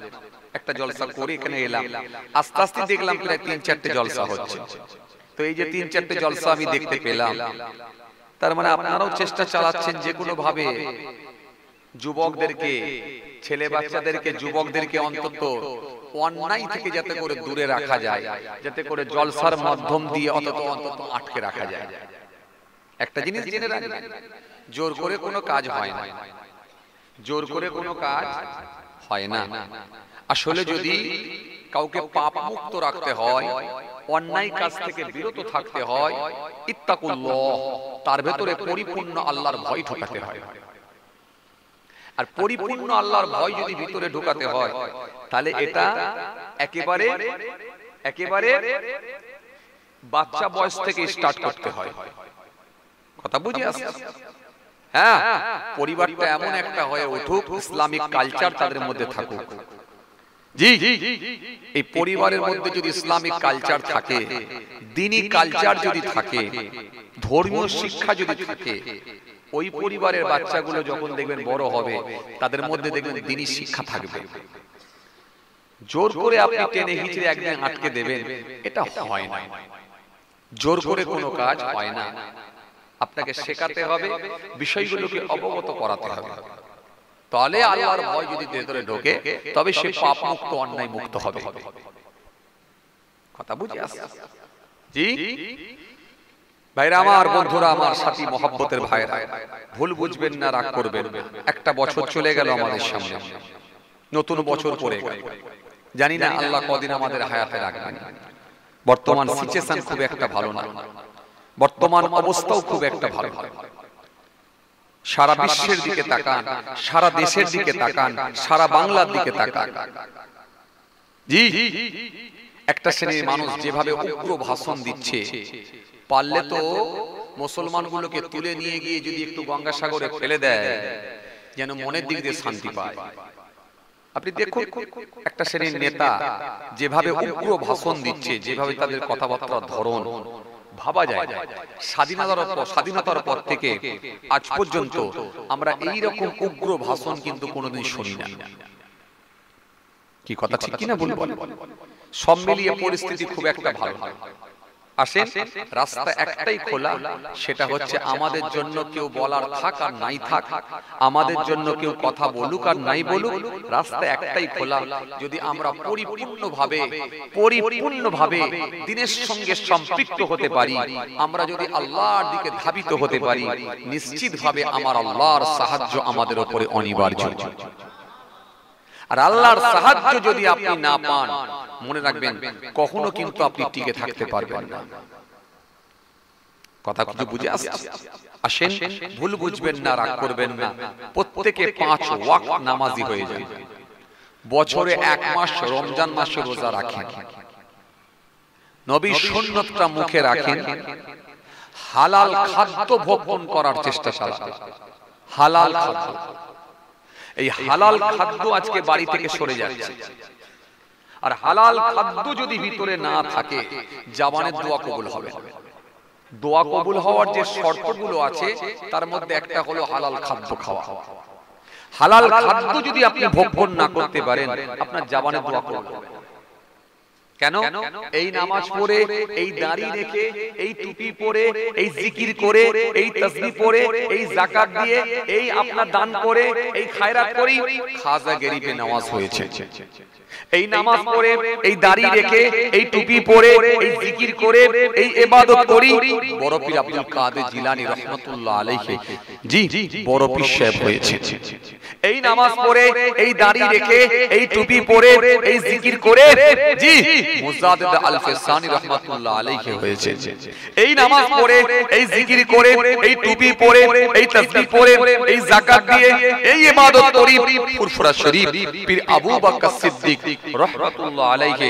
একটা জলসা করে এখানে এলাম, আস্তে আস্তে দেখলাম প্রায় 3-4টে জলসা হচ্ছে। তো এই যে 3-4টে জলসা আমি দেখতে পেলাম, তার মানে আপনারাও চেষ্টা চালাচ্ছেন যে কোনো ভাবে যুবকদেরকে, ছেলে বাচ্চাদেরকে, যুবকদেরকে অন্তত অন্যায় থেকে যাতে করে দূরে রাখা যায়, যাতে করে জলসার মাধ্যম দিয়ে অন্তত আটকে রাখা যায়। একটা জিনিস জেনে রাখবেন, জোর করে কোনো কাজ হয় না, জোর করে কোনো কাজ হয় না। আসলে যদি কাউকে পাপ মুক্ত রাখতে হয়, অন্যায় কাজ থেকে বিরত থাকতে হয়, ইত্তাকুল্লাহ, তার ভেতরে পরিপূর্ণ আল্লাহর ভয় ঢোকাতে হয়। আর পরিপূর্ণ আল্লাহর ভয় যদি ভিতরে ঢোকাতে হয়, তাহলে এটা একেবারে একেবারে বাচ্চা বয়স থেকে স্টার্ট করতে হয়। কথা বুঝে আসছে? হ্যাঁ, পরিবারটা এমন একটা হয়ে উঠুক, ইসলামিক কালচার তাদের মধ্যে থাকুক। জি, এই পরিবারের মধ্যে যদি ইসলামিক কালচার থাকে, দ্বীনি কালচার যদি থাকে, ধর্মীয় শিক্ষা যদি থাকে, ওই পরিবারের বাচ্চাগুলো যখন দেখবেন বড় হবে, তাদের মধ্যে দেখবেন দ্বীনি শিক্ষা থাকবে। জোর করে আপনি টেনে হিচড়ে একদিন আটকে দেবেন, এটা হয় না। জোর করে কোনো কাজ হয় না। আপনাকে শেখাতে হবে, বিষয়গুলোকে অবগত করাতে হবে। তাহলে আল্লাহর ভয় যদি ভেতরে ঢোকে, তবে সে পাপ মুক্ত, অন্যায় মুক্ত হবে। কথা বুঝে আসছে? জি ভাইরা আমার, বন্ধুরা আমার, সাথী মহব্বতের ভাইরা, ভুল বুঝবেন না, রাগ করবেন না। একটা বছর চলে গেল আমাদের সামনে, নতুন বছর পড়ে গেল। জানি না আল্লাহ কদিন আমাদের হায়াতে রাখবেন। বর্তমান সিচুয়েশন খুব একটা ভালো না, বর্তমান অবস্থাও খুব একটা ভালো না। সারা বিশ্বের দিকে তাকান, সারা দেশের দিকে তাকান, সারা বাংলার দিকে তাকান। জি, একটা শ্রেণীর মানুষ যেভাবে উগ্র ভাষণ দিচ্ছে, পারলে তো মুসলমানগুলোকে তুলে নিয়ে গিয়ে যদি একটু গঙ্গাসাগরে ফেলে দেয়, যেন মনের দিক দিয়ে শান্তি পায়। আপনি দেখুন, একটা শ্রেণীর নেতা যেভাবে উগ্র ভাষণ দিচ্ছে, যেভাবে তাদের কথাবার্তার ধরন, ভাবা যায় স্বাধীনতার পর থেকে আজ পর্যন্ত আমরা এই রকম উগ্র ভাষণ কিন্তু কোনোদিন শুনি না। কি কথা ঠিক কিনা বলুন? সব মিলিয়ে পরিস্থিতি খুব একটা ভালো না। আসেন, রাস্তা একটাই খোলা, সেটা হচ্ছে আমাদের জন্য কেউ বলার থাক আর নাই থাক, আমাদের জন্য কেউ কথা বলুক আর নাই বলুক, রাস্তা একটাই খোলা। যদি আমরা পরিপূর্ণভাবে দিনের সঙ্গে সম্পৃক্ত হতে পারি, আমরা যদি আল্লাহর দিকে ধাবিত হতে পারি, নিশ্চিতভাবে আমার আল্লাহর সাহায্য আমাদের উপরে অনিবার্য। আর আল্লাহর সাহায্য যদি আপনি না পান, মনে রাখবেন কখনো কিন্তু আপনি টিকে থাকতে পারবেন না। কথা কিছু বুঝে আসেন, ভুল বুঝবেন না, রাগ করবেন না। প্রত্যেকে 5 ওয়াক্ত নামাজি হয়ে যান। বছরে 1 মাস রমজান মাসে রোজা রাখেন, নবীর সুন্নতটা মুখে রাখেন, হালাল খাদ্য ভক্ষণ করার চেষ্টা চালান। হালাল খাদ্য, এই হালাল খাদ্য আজকে বাড়ি থেকে সরে যাচ্ছে। আর হালাল খাদ্য যদি ভিতরে না থাকে, জবানের দোয়া কবুল হবে না। দোয়া কবুল হওয়ার যে শর্তগুলো আছে তার মধ্যে একটা হলো হালাল খাদ্য খাওয়া। হালাল খাদ্য যদি আপনি ভক্ষণ না করতে পারেন, আপনার জবানের দোয়া কবুল হবে না। কেন? এই নামাজ পড়ে, এই দাড়ি রেখে, এই টুপি পরে, এই জিকির করে, এই তাসবিহ পড়ে, এই যাকাত দিয়ে, এই আপনার দান করে, এই খায়রাত করি, খাজা গরিবে নামাজ হয়েছে। এই নামাজ পড়ে, এই দাড়ি রেখে, এই টুপি পরে, এই জিকির করে, এই ইবাদত করি, বড় পীর আব্দুল কাদের জিলানী রাহমাতুল্লাহ আলাইহি জি বড় পীর সাহেব হয়েছে। এই নামাজ পড়ে, এই দাড়ি রেখে, এই টুপি পরে, এই জিকির করে জি মুজাদ্দিদ আল ফিসানি রাহমাতুল্লাহ আলাইহি হয়েছে। এই নামাজ পড়ে, এই জিকির করে, এই টুপি পরে, এই তাসবিহ পরে, এই যাকাত দিয়ে, এই ইবাদত করি, ফুরফুরা শরীফ পীর আবু বকর সিদ্দিক রাহমাতুল্লাহ আলাইহি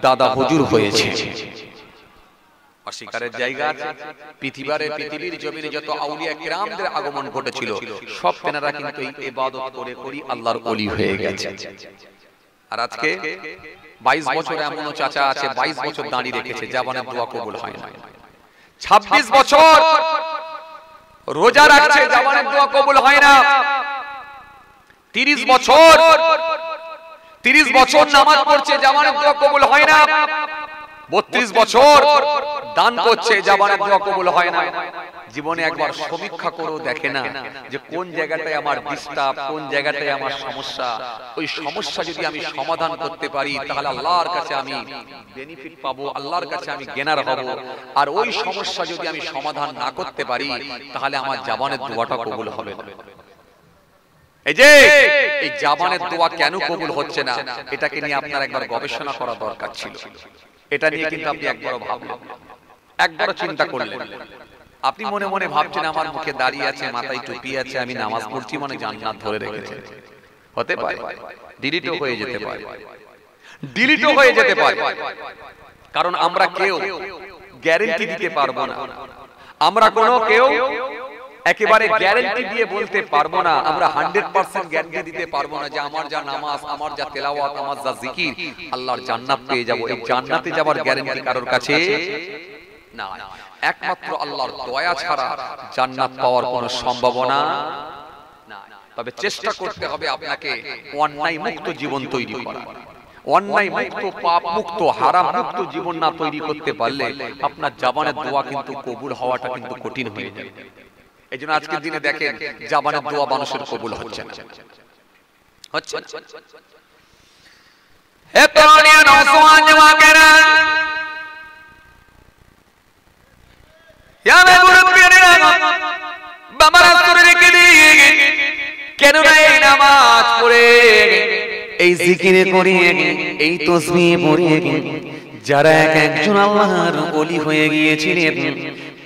দাদা হুজুর হয়েছে। অস্বীকারের জায়গা আছে? পৃথিবীর জমিনে যত আউলিয়া কিরামদের আগমন ঘটেছিল, সব তেনারা কিন্তু এই ইবাদত করে করি আল্লাহর ওলি হয়ে গেছে। আর আজকে 22 বছর এমনও চাচা আছে 22 বছর দাঁড়িয়ে রেখেছে, জবানের দোয়া কবুল হয় না। 26 বছর রোজা রাখছে, জবানের দোয়া কবুল হয় না। 30 বছর নামাজ পড়ছে, জবানের দোয়া কবুল হয় না। 32 বছর দান করছে, জবানের দোয়া কবুল হয় না। জীবনে একবার সমীক্ষা করেও দেখে না যে কোন জায়গাটায় আমার ডিস্টার্ব, কোন জায়গাটায় আমার সমস্যা। ওই সমস্যা যদি আমি সমাধান করতে পারি, তাহলে আল্লাহর কাছে আমি বেনিফিট পাবো, আল্লাহর কাছে আমি গেনার হব। আর ওই সমস্যা যদি আমি সমাধান না করতে পারি, তাহলে আমার জবানের দোয়াটা কবুল হবে না। এই যে এই জবানের দোয়া কেন কবুল হচ্ছে না, এটাকে নিয়ে আপনার একবার গবেষণা করা দরকার ছিল। এটা নিয়ে কিন্তু আপনি একবারও ভাবলেন, একবারও চিন্তা করলেন। আপনি মনে মনে ভাবছেন আমার মুখে দাড়ি আছে, মাথায় টুপি আছে, আমি নামাজ পড়ছি মানে জান্নাত ধরে রেখেছে। হতে পারে, ডিলিটও হয়ে যেতে পারে, ডিলিটও হয়ে যেতে পারে। কারণ আমরা কেউ গ্যারান্টি দিতে পারবো না, আমরা কোনো কেউ একেবারে গ্যারান্টি দিয়ে বলতে পারবো না, আমরা 100% গ্যারান্টি দিতে পারবো না যে আমার যা নামাজ, আমার যা তেলাওয়াত, আমার যা জিকির, আল্লাহর জান্নাত পেয়ে যাব। এই জান্নাতে যাওয়ার গ্যারান্টি কারোর কাছে না। একমাত্র আল্লাহর দয়া ছাড়া জান্নাত পাওয়ার কোনো সম্ভাবনা না। তবে চেষ্টা করতে হবে আপনাকে অন্যায় মুক্ত জীবন তৈরি করা। অন্যায় মুক্ত, পাপ মুক্ত, হারাম মুক্ত জীবন না তৈরি করতে পারলে আপনার জবানের দোয়া কিন্তু কবুল হওয়াটা কিন্তু কঠিন হয়ে যাবে। এই জন্য আজকের দিনে দেখেন জবানের দোয়া মানুষের কবুল হচ্ছে না, হচ্ছে না। এ তরুণী নওজওয়ান যুবকেরা, ইয়া মুরব্বিরা, বাবারা করে রেখে দিয়ে কেন না এই নামাজ পড়ে, এই জিকির করে, এই তাসবিহ পড়ে যারা একজন আল্লাহর ওলি হয়ে গিয়েছিলেন,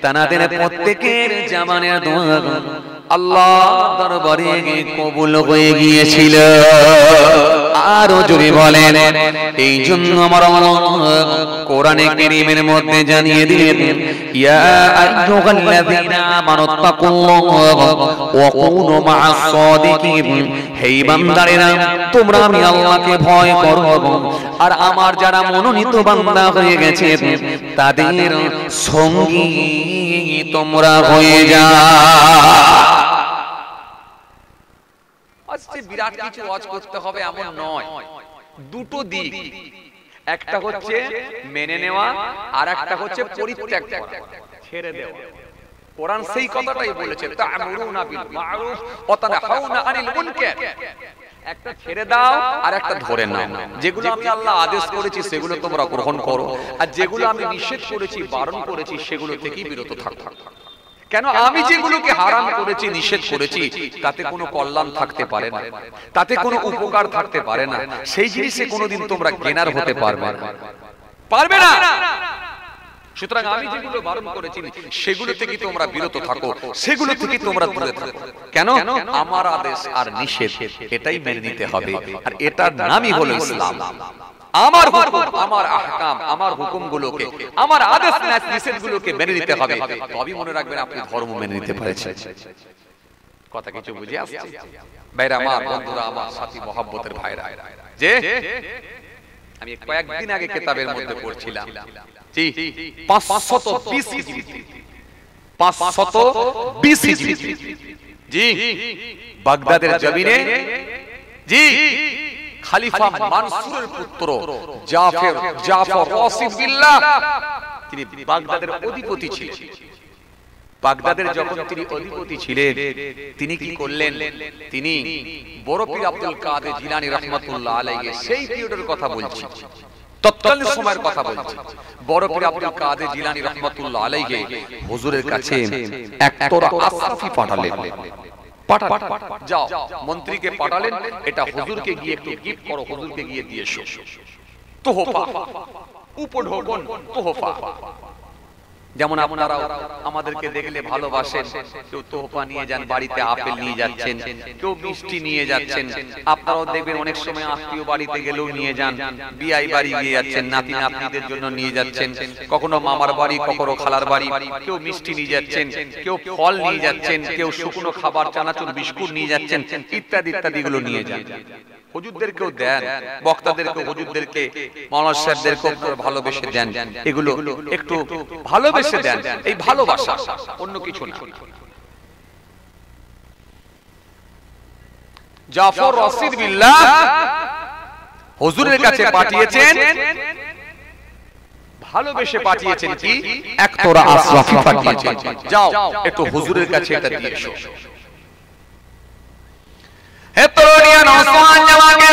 তাদের প্রত্যেকের জবানের দোয়া আল্লাহর দরবারে কবুল হয়ে গিয়েছিল। আরো জোরে বলেন। এই জন্য আমার আল্লাহ কোরআনে কারীমের মধ্যে জানিয়ে দিলেন, ইয়া আইয়ুহাল্লাযীনা আমানুত্তাকুল্লাহ ওয়া কুনু মা'আস সাদিকিন। হে বান্দারেরা, তোমরা আমি আল্লাহকে ভয় করো আর আমার যারা মনোনীত বান্দা হয়ে গেছে তাদের সঙ্গী তোমরা হয়ে যাও। আজকে বিরাট কিছু ওয়াজ করতে হবে এমন নয়, দুটো দিক, একটা হচ্ছে মেনে নেওয়া আর একটা হচ্ছে পরিত্যাগ করা, ছেড়ে দেওয়া। কোরআন সেই কথাটাই বলেছে, তা'মুরুনা বিল মা'রুফ ওয়া তানহাউনা আনিল মুনকার। একটা ছেড়ে দাও আর একটা ধরে নাও। যেগুলো আমি আল্লাহ আদেশ করেছি সেগুলো তোমরা গ্রহণ করো, আর যেগুলো আমি নিষেধ করেছি, বারণ করেছি, সেগুলো থেকেই বিরত থাকো। কেন আমি যেগুলোকে হারাম করেছি, নিষেধ করেছি, তাতে কোনো কল্যাণ থাকতে পারে না, তাতে কোনো উপকার থাকতে পারে না, সেই জিনিসে কোনোদিন তোমরা জ্ঞানার হতে পারবে না। সুতরাং আমি যেগুলো বারণ করেছি সেগুলো থেকে তোমরা বিরত থাকো, সেগুলো থেকে তোমরা দূরে থাকো। কেন? আমার আদেশ আর নিষেধ এটাই মেনে নিতে হবে, আর এটার নামই হলো ইসলাম। আমার হুকুম, আমার আহকাম, আমার হুকুমগুলোকে, আমার আদেশ নিষেধগুলোকে মেনে নিতে হবে, তবেই মনে রাখবেন আপনি ধর্ম মেনে নিতে পেরেছেন। কথা কিছু বুঝে আসছে? ভাইরা আমার, বন্ধুরা আমার, সাথী মহব্বতের ভাইরা, যে আমি কয়েকদিন আগে কিতাবের মধ্যে পড়ছিলাম, জি 520 হিজরি, 520 হিজরি, জি বাগদাদের জমিনে, জি খলিফা মানসুরের পুত্র জাফর রাশিদ বিল্লাহ, তিনি বাগদাদের অধিপতি ছিলেন। বাগদাদের যখন তিনি অধিপতি ছিলেন, তিনি কি করলেন? তিনি বড় পীর আব্দুল কাদের জিলানী রাহমাতুল্লাহ আলাইহি, সেই পিরিয়ডের কথা বলছি, তৎকালীন সময়ের কথা বলছি। বড় পীর আব্দুল কাদের জিলানী রাহমাতুল্লাহ আলাইহি হুজুরের কাছে এক তোরা আশরাফি পাঠালেন। যাও, মন্ত্রীকে পাঠালেন, এটা হুজুরকে গিয়ে একটু গিফট করো, হুজুরকে গিয়ে দিয়ে এসো, তোহফা, উপঢৌকন, তোহফা। যেমন আপনারা আমাদেরকে দেখলে ভালোবাসেন, কেউ তোহফা নিয়ে যান, বাড়িতে আপেল নিয়ে যাচ্ছেন, কেউ মিষ্টি নিয়ে যাচ্ছেন। আপনারাও দেখবেন অনেক সময় আত্মীয় বাড়িতে গেলেও নিয়ে যান, বিয়াই বাড়ি গিয়ে যাচ্ছেন, নাতি নাতনিদের জন্য নিয়ে যাচ্ছেন, কখনো মামার বাড়ি, কখনো খালার বাড়ি, কেউ মিষ্টি নিয়ে যাচ্ছেন, কেউ ফল নিয়ে যাচ্ছেন, কেউ শুকনো খাবার, চানাচুর, বিস্কুট নিয়ে যাচ্ছেন, ইত্যাদি ইত্যাদি গুলো নিয়ে যান। হুজুরদেরকেও দেন, বক্তাদেরকে, হুজুরদেরকে, মাওলানা সাহেবদেরকেও ভালোবেসে দেন। এগুলো একটু ভালোবেসে দেন, এই ভালোবাসা, অন্য কিছু না। জাফর রাশিদ বিল্লাহ হুজুরের কাছে পাঠিয়েছেন, ভালোবেসে পাঠিয়েছেন কি? এক তোরা আশরাফি পাঠিয়েছেন, যাও একটু হুজুরের কাছে এটা দিয়ে এসো। হে তরুণিয়া নওজওয়ান জামাকে